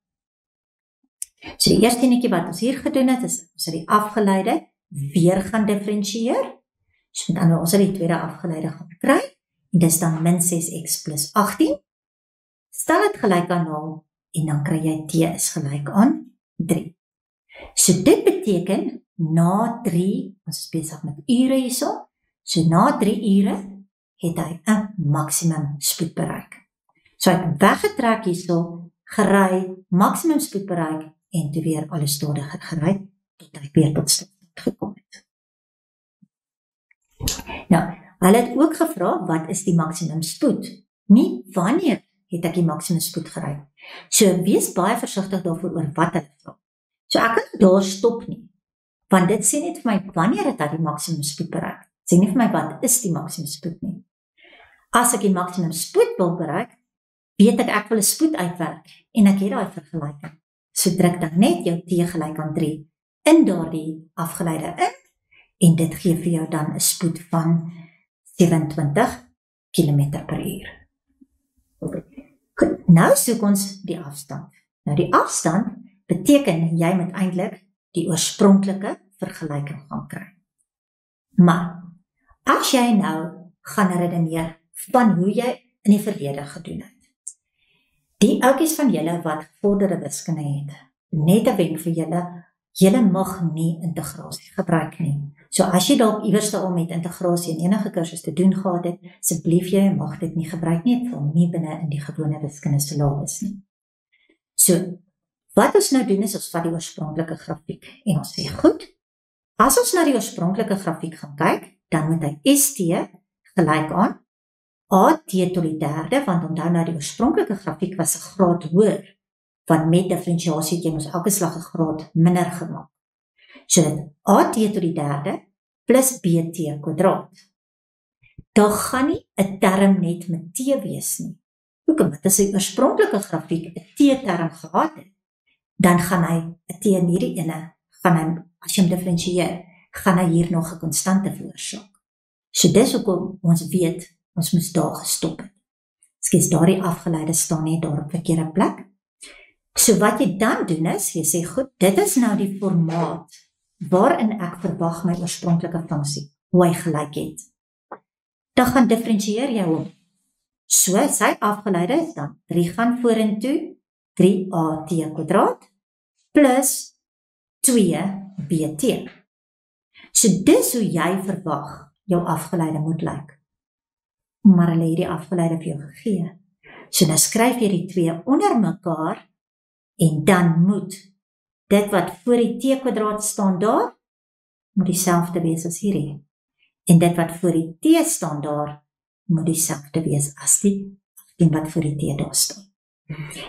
So die eerste enetjie wat ons hier gedoen het, is ons het die afgeleide weer gaan diferensieer. So met ander ons het die tweede afgeleide gaan kry, en dis dan min 6x plus 18. Stel dit gelyk aan 0, en dan kry jy T is gelyk aan 3. So dit beteken, na 3, ons is besig met ure hierso, so na 3 ure het hy 'n maksimum spoed bereik. So hy het weggetrek hierso, gery, maksimum spoed bereik, en toe weer alles stadiger gery, tot hy weer tot stilstand gekom het. Nou, hulle het ook gevra, wat is die maksimum spoed? Nie wanneer het ek die maksimum spoed gery. So wees baie versigtig daarvoor oor wat hulle vra. So ek kan daar stop nie, want dit sê net vir my, wanneer het hy die maksimum spoed bereik? Sê nie vir my, wat is die maksimum spoed nie. As ek die maksimum spoed wil bereik, weet ek wil 'n spoed uitwerk, en ek het daai vergelyking. So druk dan net jou T gelyk aan 3 in daardie afgeleide in, en dit gee vir jou dan 'n spoed van 27 km per uur. Goed, nou soek ons die afstand. Nou die afstand beteken jy moet eintlik die oorspronklike vergelyking gaan kry. Maar as jy nou gaan redeneer van hoe jy in die verlede gedoen het. Die ouetjies van julle wat gevorderde wiskunde het, net 'n wenk vir julle, julle mag nie integrasie gebruik nie. So as jy dalk iewers al met integrasie en enige kursus te doen gehad het, asseblief jy mag dit nie gebruik nie, vir hom nie binne in die gewone wiskunde syllabus nie. So, wat ons nou doen is, ons vat die oorspronklike grafiek, en ons sê, goed, as ons na die oorspronklike grafiek gaan kyk, dan moet hy ST gelyk aan AT tot die derde, want onthou nou die oorspronklike grafiek was 'n graad hoër, want met diferensiasie het jy ons elke slag 'n graad minder gemaak. So dit AT tot die derde plus BT kwadraat. Daar gaan nie 'n term net met T wees nie. Hoekom? Want as die oorspronklike grafiek 'n T-term gehad het, dan gaan hy 'n T in hierdie ene, gaan hy, as jy hom diferensieer, gaan hy hier nog 'n konstante veroorsaak. So dis hoekom ons weet, ons moes daar gestop het. Skus, daardie afgeleide staan net daar op verkeerde plek. So wat jy dan doen is, jy sê, goed, dit is nou die formaat waarin ek verwag my oorspronklike funksie, hoe hy gelyk het. Dan gaan diferensieer jy hom. So, sy afgeleide is dan 3 gaan vorentoe, 3at² plus 2bt. So dis hoe jy verwag jou afgeleide moet lyk. Maar hulle het die afgeleide vir jou gegee. So nou skryf jy die 2 onder mekaar en dan moet dit wat voor die t² staan daar, moet dieselfde wees as hierdie. En dit wat voor die t staan daar, moet dieselfde wees as die 18 wat voor die t daar staan.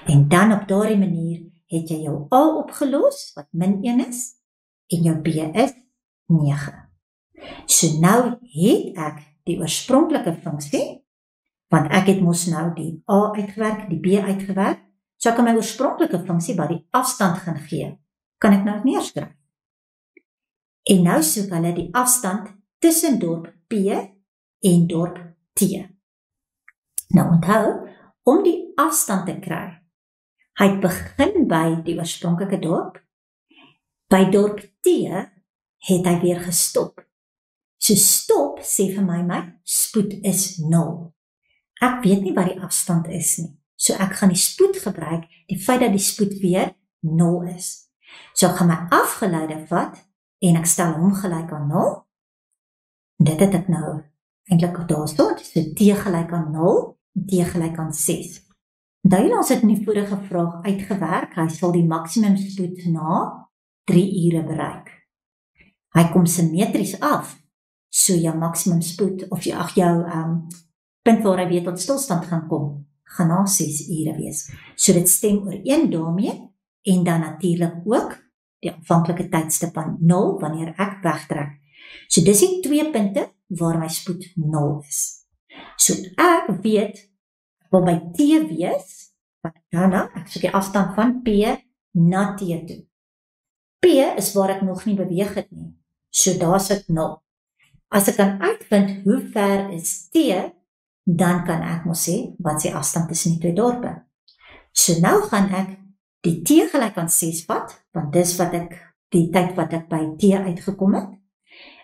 En dan op daardie manier het jy jou A opgelos, wat -1 is, en jou B is 9. So nou het ek die oorspronklike funksie, want ek het mos nou die A uitgewerk, die B uitgewerk, so ek kan my oorspronklike funksie wat die afstand gaan gee, kan ek nou neerskryf. En nou soek hulle die afstand tussen dorp P en dorp T. Nou onthou, om die afstand te kry, hy begin by die oorspronklike dorp, by dorp T het hy weer gestop. So stop sê vir my spoed is 0. Ek weet nie wat die afstand is nie, so ek gaan die spoed gebruik, die feit dat die spoed weer 0 is. So ek gaan my afgeleide vat, en ek stel hom gelyk aan 0, dit het ek nou eintlik daar staan, so t gelyk aan 0, t gelyk aan 6. Onthou ons het in die vorige vraag uitgewerk, hy sal die maksimum spoed na 3 ure bereik. Hy kom simmetries af, so jou maksimum spoed, of jou punt waar hy weer tot stilstand gaan kom, gaan na 6 ure wees. So dit stem ooreen daarmee, en dan natuurlik ook die aanvanklike tydstip van 0, wanneer ek wegtrek. So dis die 2 punte waar my spoed 0 is. So ek weet, wat by T wees, wat nou, ek soek die afstand van P na T toe. P is waar ek nog nie beweeg het nie, so daar sit 0. As ek kan uitvind hoe ver is T, dan kan ek mos sê, wat is die afstand tussen die 2 dorpe. So nou gaan ek die T gelyk aan 6 vat, want dis wat ek, die tyd wat ek by T uitgekom het,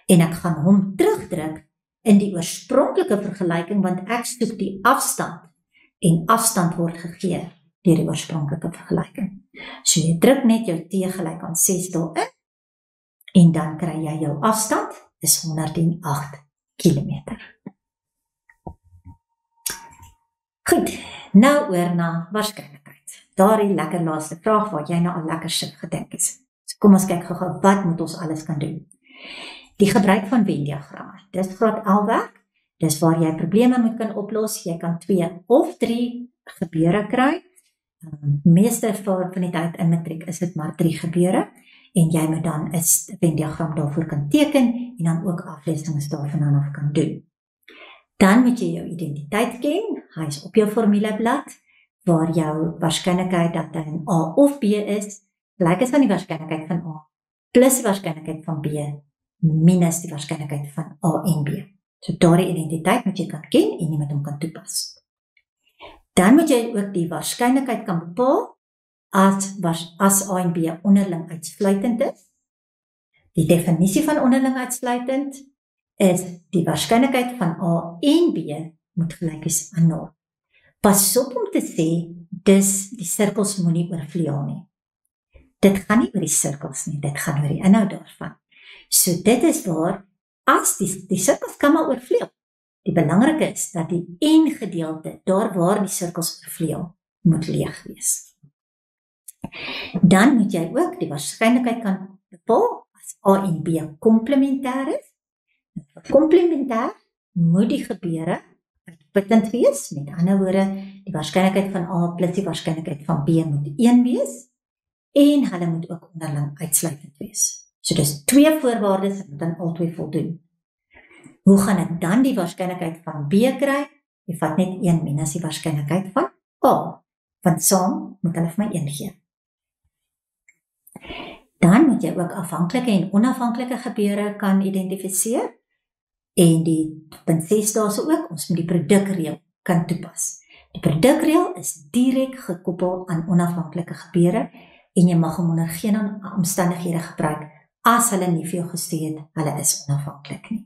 en ek gaan hom terugdruk in die oorspronklike vergelyking, want ek soek die afstand, en afstand word gegee deur die oorspronklike vergelyking. So jy druk net jou T gelyk aan 6 daarin, en dan kry jy jou afstand, is 108 km. Goed, nou oor na waarskynlikheid. Daardie lekker laaste vraag waar jy nou al lekker sit gedink is. So kom ons kyk gou-gou wat moet ons alles kan doen. Die gebruik van Venn-diagramme. Dis graad 11 werk. Dis waar jy probleme moet kan oplos. Jy kan 2 of 3 gebeure kry. Meeste van die tyd in matriek is dit maar 3 gebeure. En jy moet dan 'n Venn-diagram daarvoor kan teken en dan ook aflesings daarvan af kan doen. Dan moet jy jou identiteit ken. Hy is op jou formuleblad, waar jou waarskynlikheid dat hy 'n A of B is, gelyk is aan die waarskynlikheid van A, plus die waarskynlikheid van B, minus die waarskynlikheid van A en B. So daardie identiteit moet jy kan ken en jy moet hom kan toepas. Dan moet jy ook die waarskynlikheid kan bepaal as A en B onderling uitsluitend is. Die definisie van onderling uitsluitend is die waarskynlikheid van A en B moet gelyk is aan 0. Pas op om te sê, dis die sirkels moenie oorvleuel nie. Dit gaan nie oor die sirkels nie, dit gaan oor die inhoud daarvan. So dit is waar, as die sirkels kan maar oorvleuel. Die belangrike is dat die en gedeelte, daar waar die sirkels oorvleuel, moet leeg wees. Dan moet jy ook die waarskynlikheid kan bepaal as A en B komplementêr is. Komplementêr moet die gebeure uitputtend wees, met ander woorde, die waarskynlikheid van A plus die waarskynlikheid van B moet 1 wees, en hulle moet ook onderling uitsluitend wees. So dis 2 voorwaardes en dan albei voldoen. Hoe gaan ek dan die waarskynlikheid van B kry? Jy vat net 1 minus die waarskynlikheid van A, want saam moet hulle vir my 1 gee. Dan moet jy ook afhanklike en onafhanklike gebeure kan identifiseer, en die punt 6 daarso ook, ons moet die produkreël kan toepas. Die produkreël is direk gekoppel aan onafhanklike gebeure, en jy mag hom onder geen omstandighede gebruik, as hulle nie vir jou gesê het, hulle is onafhanklik nie.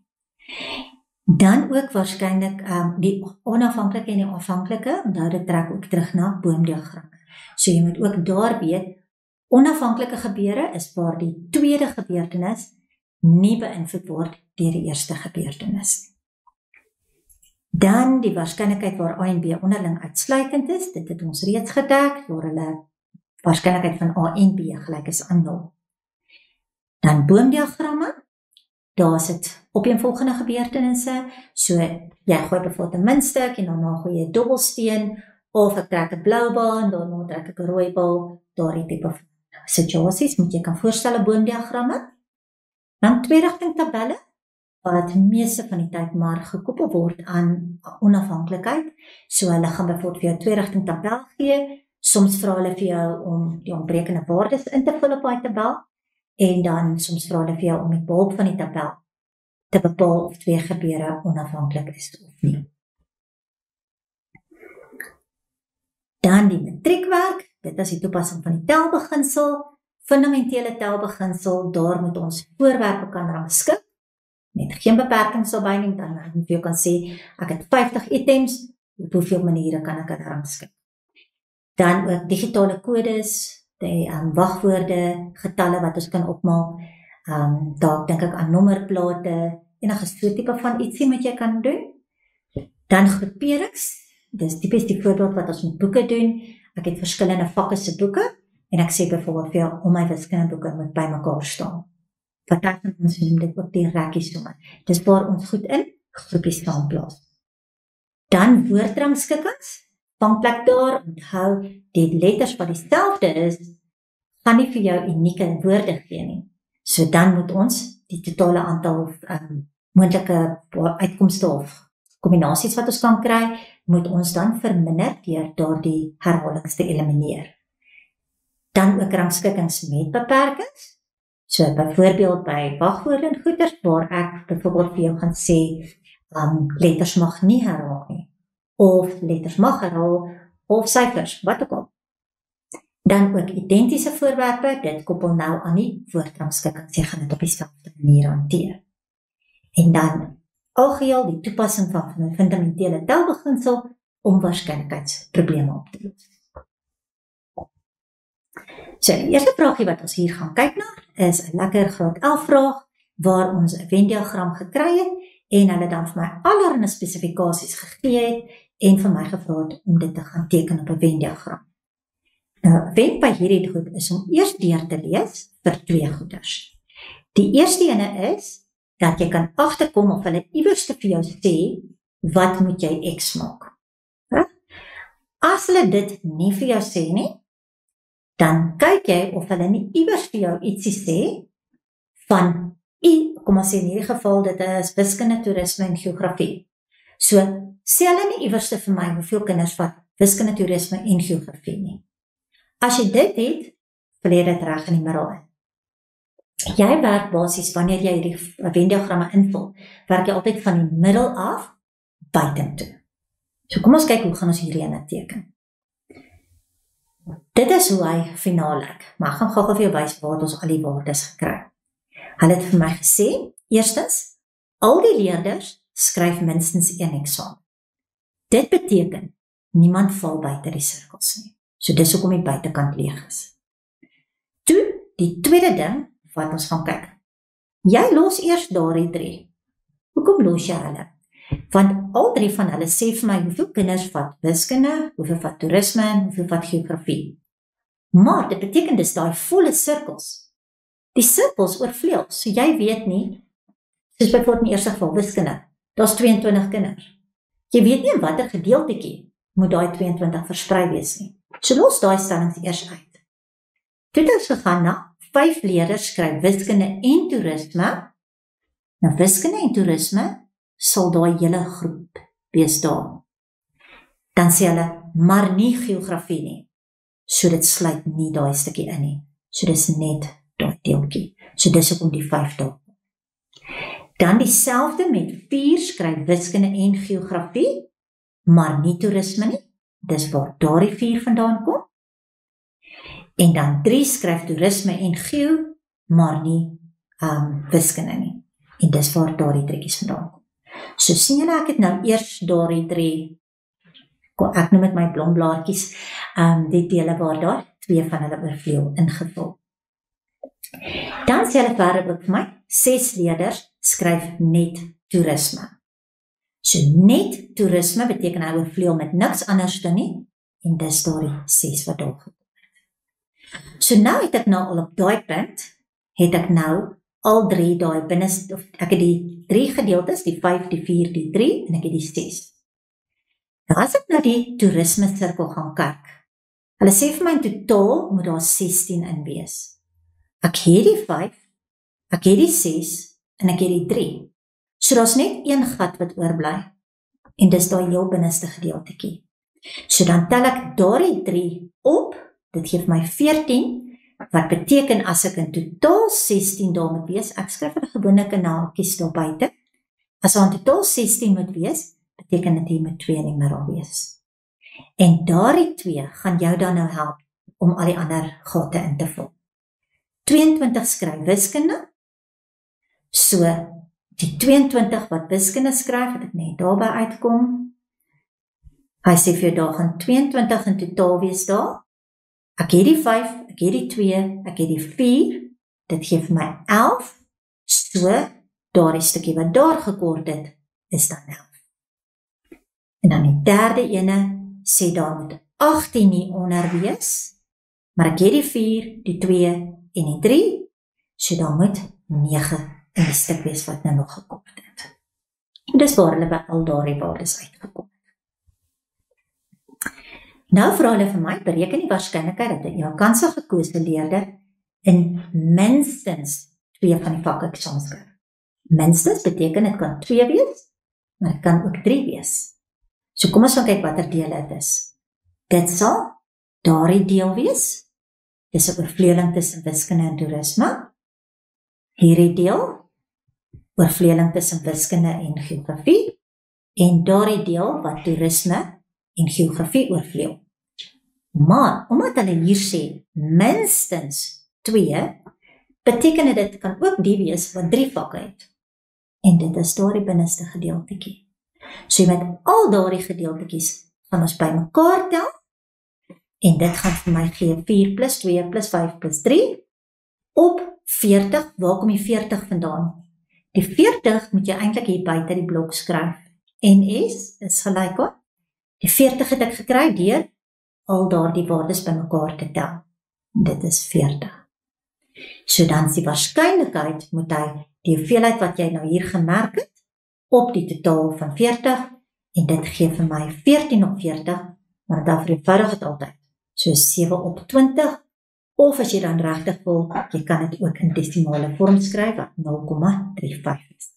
Dan ook waarskynlik die onafhanklike en die afhanklike, onthou dit trek ook terug na boomdiagramme. So jy moet ook daar weet, onafhanklike gebeure is waar die tweede gebeurtenis nie beïnvloed word deur die eerste gebeurtenis. Dan die waarskynlikheid waar A en B onderling uitsluitend is, dit het ons reeds gedek, waar hulle waarskynlikheid van A en B gelyk is aan 0. Dan boomdiagramme, daar sit opeenvolgende gebeurtenisse, so jy gooi byvoorbeeld 'n muntstuk en daarna gooi jy 'n dobbelsteen, of ek trek 'n blou bal en daarna trek ek 'n rooi bal, daardie tipe van situasies moet jy kan voorstel 'n boomdiagramme. Dan twee-rigting tabelle, wat meeste van die tyd maar gekoppel word aan onafhanklikheid. So hulle gaan byvoorbeeld vir jou twee-rigting tabel gee, soms vra hulle vir jou om die ontbrekende waardes in te vul op daai tabel, en dan soms vra hulle vir jou om met behulp van die tabel te bepaal of twee gebeure onafhanklik is of nie. Dan die matriekwerk, dit is die toepassing van die telbeginsel, fundamentele telbeginsel, daar moet ons voorwerpe kan rangskik, met geen beperkings daarbey nie, dan moet jy kan sê, ek het 50 items, op hoeveel maniere kan ek dit rangskik. Dan ook digitale kodes, die wagwoorde, getalle wat ons kan opmaak, daar dink ek aan nommerplate, enige so tipe van ietsie moet jy kan doen. Dan groeperings, dis tipies die voorbeeld wat ons met boeke doen, ek het verskillende vakke se boeke, en ek sê byvoorbeeld vir jou, al my wiskundeboeke moet by mekaar staan. Party van ons noem dit ook die rekkiessomme. Dis waar ons goed in groepies staan plaas. Dan woordrangskikkings, vangplek daar, onthou, die letters wat dieselfde is, gaan nie vir jou unieke woorde gee nie. So dan moet ons die totale aantal moontlike uitkomste of kombinasies wat ons kan kry, moet ons dan verminder deur daardie herhalings te elimineer. Dan ook rangskikkings met beperkings. So byvoorbeeld by wagwoorde en goeters, waar ek byvoorbeeld vir jou gaan sê, letters mag nie herhaal nie, of letters mag herhaal, of syfers, wat ook al. Dan ook identiese voorwerpe, dit koppel nou aan die woordrangskikkings, jy gaan dit op dieselfde manier hanteer. En dan algeheel die toepassing van 'n fundamentele telbeginsel om waarskynlikheidsprobleme op te los. So, die eerste vraagie wat ons hier gaan kyk na, is 'n lekker graad 11 vraag, waar ons 'n Venn-diagram gekry het, en hulle dan vir my allerlei spesifikasies gegee het, en vir my gevra het om dit te gaan teken op 'n Venn-diagram. Nou, wenk by hierdie goed is om eers deur te lees vir twee goeders. Die eerste ene is, dat jy kan agterkom of hulle iewers vir jou sê, wat moet jy X maak. As hulle dit nie vir jou sê nie, dan kyk jy of hulle nie iewers vir jou ietsie sê, van, kom ons sê in hierdie geval, dit is wiskunde, toerisme en geografie. So, sê hulle nie iewers vir my, hoeveel kinders vat wiskunde, toerisme en geografie nie. As jy dit het, val jy dit reg in die middel in. Jy werk basies, wanneer jy die Venn-diagramme invul, werk jy altyd van die middel af, buitentoe. So kom ons kyk, hoe gaan ons hierdie ene teken. Dit is hoe hy finaal lyk, maar ek gaan gou vir jou wys waar ons al die waardes gekry. Hulle het vir my gesê, eerstens, al die leerders skryf minstens 1 eksamen. Dit beteken, niemand val buite die sirkels nie. So dis hoekom die buitekant leeg is. Toe, die tweede ding wat ons gaan kyk. Jy los eers daardie 3. Hoekom los jy hulle? Want al 3 van hulle sê vir my, hoeveel kinders vat wiskunde, hoeveel vat toerisme en hoeveel vat geografie. Maar dit beteken dis daai volle sirkels. Die sirkels oorvleuel, so jy weet nie, soos byvoorbeeld in die eerste geval wiskunde, daar's 22 kinders. Jy weet nie in watter gedeeltetjie moet daai 22 versprei wees nie. So los daai stellings eers uit. Toe het ons gegaan na 5 leerders skryf wiskunde en toerisme. Nou wiskunde en toerisme sal daai hele groep wees daar. Dan sê hulle, maar nie geografie nie. So dit sluit nie daai stukkie in nie. So dis net daai deeltjie. So dis hoekom die 5 daar. Dan dieselfde met 4 skryf wiskunde en geografie, maar nie toerisme nie. Dis waar daardie 4 vandaan kom. En dan 3 skryf toerisme en geo, maar nie wiskunde nie. En dis waar daardie 3 vandaan kom. So sien julle, ek het nou eers daardie 3 Ek noem dit my blombaartjies, die dele waar daar 2 van hulle oorvleuel ingevul. Dan sê hulle verder ook vir my, 6 leerders skryf net toerisme. So net toerisme beteken hy oorvleuel met niks anders dan nie, en dis daar die 6 wat daar gekom het. So nou het ek nou al op daai punt, het ek nou al 3 daai binneste, ek het die 3 gedeeltes, die 5, die 4, die 3, en ek het die 6. Nou as ek nou die toerisme sirkel gaan kyk, hulle sê vir my in totaal moet daar 16 in wees. Ek het die 5, ek het die 6, en ek het die 3. So daar's net een gat wat oorbly, en dis daai heel binneste gedeeltetjie. So dan tel ek daardie 3 op, dit gee my 14, wat beteken as ek in totaal 16 daar moet wees, ek skryf vir 'n gewone kanaaltjies daar buite, as daar in totaal 16 moet wees, beteken dit hier moet 2 in die middel wees. En daardie 2 gaan jou dan nou help om al die ander gate in te vul. 22 skryf wiskunde, so die 22 wat wiskunde skryf, wat ek net daarby uitkom, hy sê vir jou daar gaan 22 in totaal wees daar, ek het die 5, ek het die 2, ek het die 4, dit gee vir my 11, so daardie stukkie wat daar gekort het, is dan 11. En dan die derde ene, sê daar moet 18 hier onder wees, maar ek het die 4, die 2 en die 3, so daar moet 9 in die stuk wees wat nou nog gekort het. En dis waar hulle by al daardie waardes uitgekom het. Nou vra hulle vir my, bereken die waarskynlikheid dat jou kanse gekose leerder in minstens 2 van die vakke eksamen skryf. Minstens beteken dit kan 2 wees, maar dit kan ook 3 wees. So kom ons gaan kyk watter dele dit is. Dit sal daardie deel wees, dis 'n oorvleueling tussen wiskunde en toerisme. Hierdie deel, oorvleueling tussen wiskunde en geografie, en daardie deel wat toerisme en geografie oorvleuel. Maar, omdat hulle hier sê, minstens 2, beteken dit kan ook die wees wat 3 vakke het. En dit is daardie binneste gedeeltetjie. So met al daardie gedeeltetjies gaan ons bymekaar tel, en dit gaan vir my gee 4 plus 2 plus 5 plus 3, op 40, waar kom die 40 vandaan? Die 40 moet jy eintlik hier buite die blok skryf, NS is gelyk aan, die 40 het ek gekry deur al daardie waardes bymekaar te tel, dit is 40. So dan is die waarskynlikheid, moet hy die hoeveelheid wat jy nou hier gemerk het, op die totaal van 40, en dit gee vir my 14 op 40, maar dan vereenvoudig het altyd, so 7 op 20, of as jy dan regtig wil, jy kan dit ook in desimale vorm skryf, wat 0,35 is.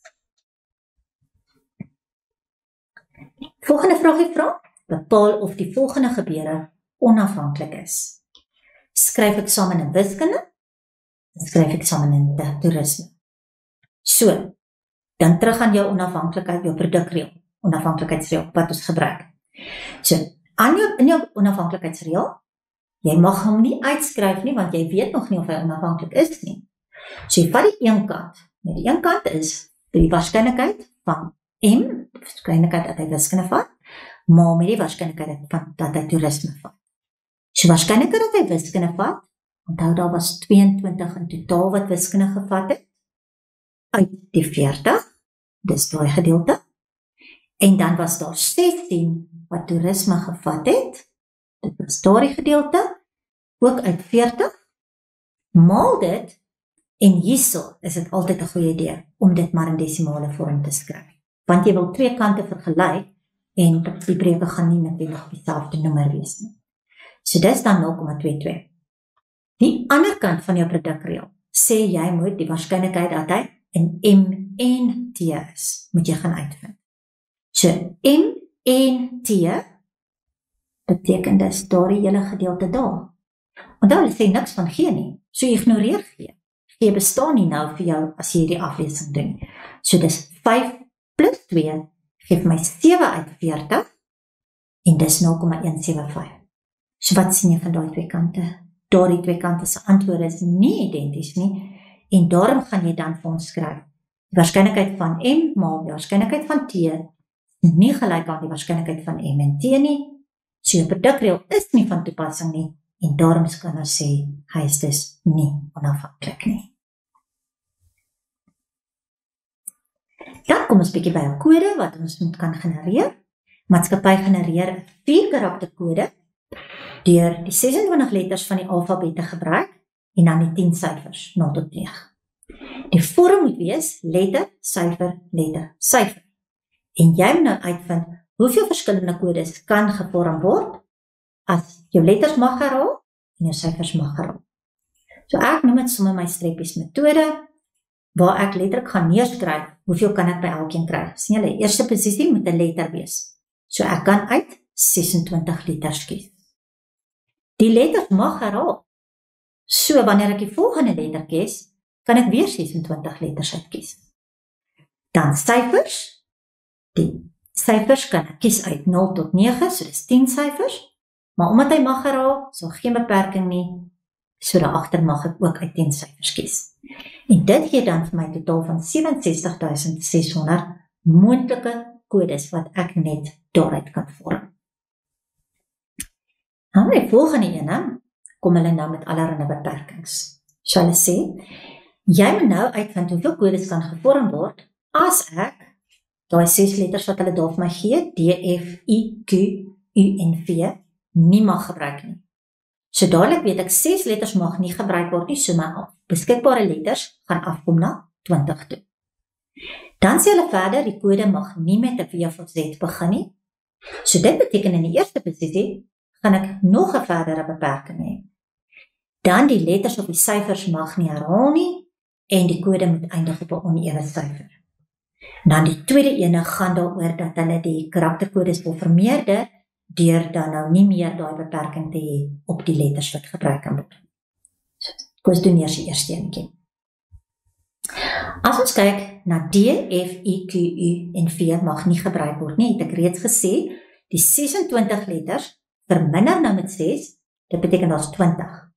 Volgende vraagie vra, bepaal of die volgende gebeure onafhanklik is. Skryf eksamen in wiskunde, en skryf eksamen in toerisme. So, dan terug aan jou onafhanklikheid, jou produkreël, onafhanklikheidsreël, wat ons gebruik. So, in jou onafhanklikheidsreël, jy mag hom nie uitskryf nie, want jy weet nog nie of hy onafhanklik is nie. So, jy vat die een kant. Die een kant is die waarskynlikheid van M, die waarskynlikheid dat hy wiskunde vat, maar met die waarskynlikheid dat hy toerisme vat. So, waarskynlikheid dat hy wiskunde vat, onthou daar was 22 in totaal wat wiskunde gevat het, uit die 40, dis daai gedeelte, en dan was daar 16 wat toerisme gevat het, dit was daai gedeelte, ook uit 40, maal dit, en hierso is dit altyd 'n goeie idee, om dit maar in desimale vorm te skryf, want jy wil 2 kante vergelyk, en die breuke gaan nie natuurlik op dieselfde nommer wees nie. So dis dan 0,22. Die ander kant van jou produkreël, sê jy moet die waarskynlikheid dat hy in M en T is, moet jy gaan uitvind. So, M en T beteken dis daardie hele gedeelte daar. Onthou, hulle sê niks van G nie, so jy ignoreer G. G bestaan nie nou vir jou as jy die aflesing doen. So dis 5 plus 2 geef my 7 uit 40 en dis 0,175. So wat sien jy van daai 2 kante? Daardie 2 kante se antwoorde is nie identies nie, en daarom gaan jy dan vir ons skryf. Die waarskynlikheid van M maal die waarskynlikheid van T nie gelyk aan die waarskynlikheid van M en T nie, So jou produkreël is nie van toepassing nie, en daarom kan ons sê, hy is dus nie onafhanklik nie. Dan kom ons bietjie by 'n kode wat ons kan genereer. Maatskappy genereer 'n 4-karakter kode deur die 26 letters van die alfabet te gebruik en dan die 10 syfers 0 tot 9. Die vorm moet wees letter, syfer, letter, syfer. En jy moet nou uitvind hoeveel verskillende kodes kan gevorm word as jou letters mag herhaal en jou syfers mag herhaal. So ek noem dit sommer my streppies metode, waar ek letterlik gaan neerskryf, hoeveel kan ek by elkeen kry. Sien julle, eerste posisie moet 'n letter wees. So ek kan uit 26 letters kies. Die letters mag herhaal. So wanneer ek die volgende letter kies, kan ek weer 26 letters uitkies. Dan syfers. Die syfers kan ek kies uit 0 tot 9, so dis 10 syfers. Maar omdat hy mag herhaal, so geen beperking nie, so daarachter mag ek ook uit 10 syfers kies. En dit gee dan vir my totaal van 67.600 moontlike kodes wat ek net daaruit kan vorm. Nou die volgende ene, kom hulle nou met allerlei beperkings. So hulle sê, jy moet nou uitvind hoeveel kodes kan gevorm word as ek daai 6 letters wat hulle daar vir my gee, D, F, I, Q, U en V, nie mag gebruik nie. So dadelik weet ek 6 letters mag nie gebruik word nie, so my beskikbare letters gaan afkom na 20 toe. Dan sê hulle verder, die kode mag nie met 'n W of Z begin nie. So dit beteken in die eerste posisie gaan ek nog 'n verdere beperking hê. Dan die letters of die syfers mag nie herhaal nie en die kode moet eindig op 'n onewe syfer. Dan die tweede ene gaan daaroor dat hulle die karakterkodes wil vermeerder deur dan nou nie meer daai beperking te hê op die letters wat gebruik kan word. So, kom ons doen eers die eerste enetjie. As ons kyk na D, F, I, Q, U en V mag nie gebruik word nie, het ek reeds gesê, die 26 letters verminder nou met 6, dit beteken daar's 20.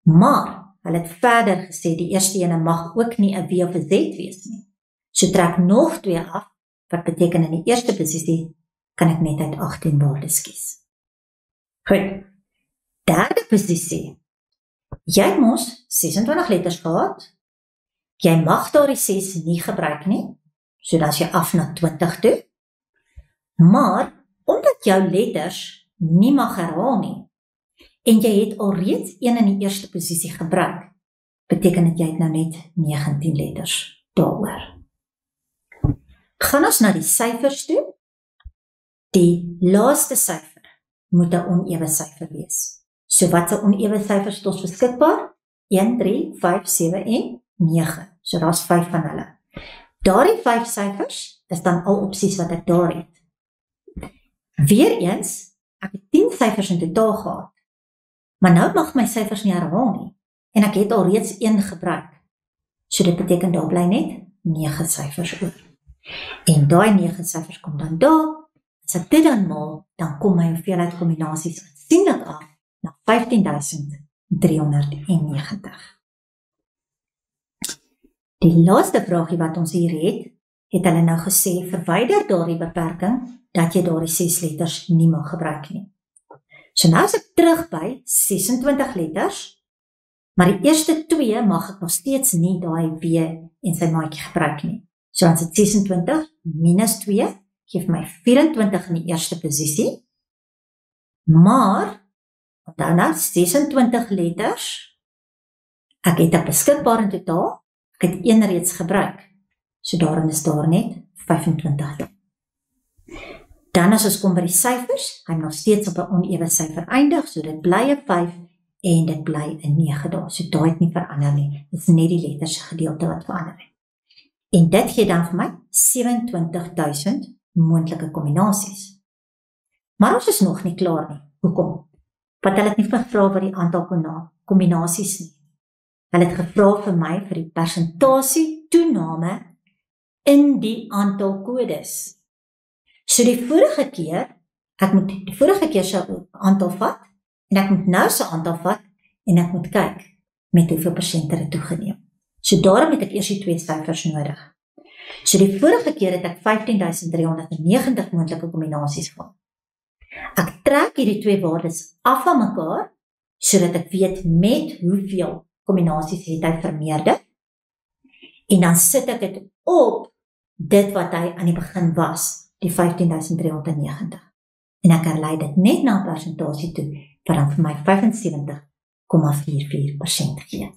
Maar, hulle het verder gesê, die eerste ene mag ook nie 'n W of 'n Z wees nie. So trek nog 2 af, wat beteken in die eerste posisie, kan ek net uit 18 waardes kies. Goed, derde posisie, jy het mos 26 letters gehad, jy mag daar die 6 nie gebruik nie, so dan is jy af na 20 toe, maar, omdat jou letters nie mag herhaal nie, en jy het alreeds een in die eerste posisie gebruik, beteken dat jy het nou net 19 letters daaroor. Gaan ons na die syfers toe. Die laaste syfer moet 'n onewe syfer wees. So wat 'n onewe syfers het ons beskikbaar? 1, 3, 5, 7 en 9. So daar's 5 van hulle. Daardie 5 syfers is dan al opsies wat ek daar het. Weereens, ek het 10 syfers in totaal gehad. Maar nou mag my syfers nie herhaal nie. En ek het al reeds 1 gebruik. So dit beteken daar bly net 9 syfers oor. En daai 9 syfers kom dan daar. As ek dit dan maal, dan kom my hoeveelheid kombinasies aansienlik af na 15.390. Die laaste vraagie wat ons hier het hulle nou gesê, verwyder daardie beperking, dat jy daardie 6 letters nie mag gebruik nie. So nou is ek terug by 26 letters, maar die eerste 2 mag ek nog steeds nie daai W en sy maatjie gebruik nie. So dan is dit 26 minus 2, geef my 24 in die eerste posisie, maar, onthou nou 26 letters, ek het dit beskikbaar in totaal, ek het 1 reeds gebruik, so daarin is daar net 25. Dan as ons kom by die syfers, hy nog steeds op 'n onewe syfer eindig, so dit bly 'n 5 en dit bly 'n 9 daar, so daai het nie verander nie, dit is net die letters gedeelte wat verander het. En dit gee dan vir my 27.000 moontlike kombinasies. Maar ons is nog nie klaar nie. Hoekom? Want hulle het nie gevra vir die aantal kombinasies nie. Hulle het gevra vir my vir die persentasie toename in die aantal kodes. So die vorige keer, ek moet die vorige keer sy aantal vat, en ek moet nou sy aantal vat, en ek moet kyk met hoeveel persent het toegeneem. So daarom het ek eers die 2 syfers nodig. So die vorige keer het ek 15.390 moontlike kombinasies gehad. Ek trek hierdie twee waardes af van mekaar, sodat ek weet met hoeveel kombinasies het hy vermeerder, en dan sit ek dit op dit wat hy aan die begin was, die 15.390. En ek herlei dit net na persentasie toe, wat dan vir my 75,44% gee.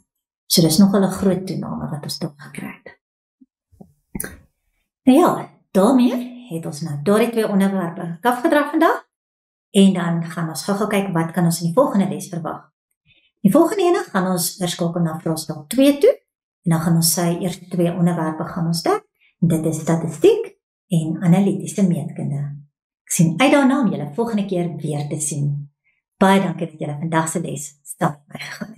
So dis nogal 'n groot toename wat ons daar gekry het. Nou ja, daarmee het ons nou daardie twee onderwerpe afgedra vandag, en dan gaan ons gou kyk wat kan ons in die volgende les verwag. Die volgende ene gaan ons oorskakel na vraestel 2 toe, en dan gaan ons sy eerste twee onderwerpe gaan ons dek, en dit is statistiek en analitiese meetkunde. Ek sien uit daarna om julle volgende keer weer te sien. Baie dankie dat julle vandag se les saam met my gegaan het.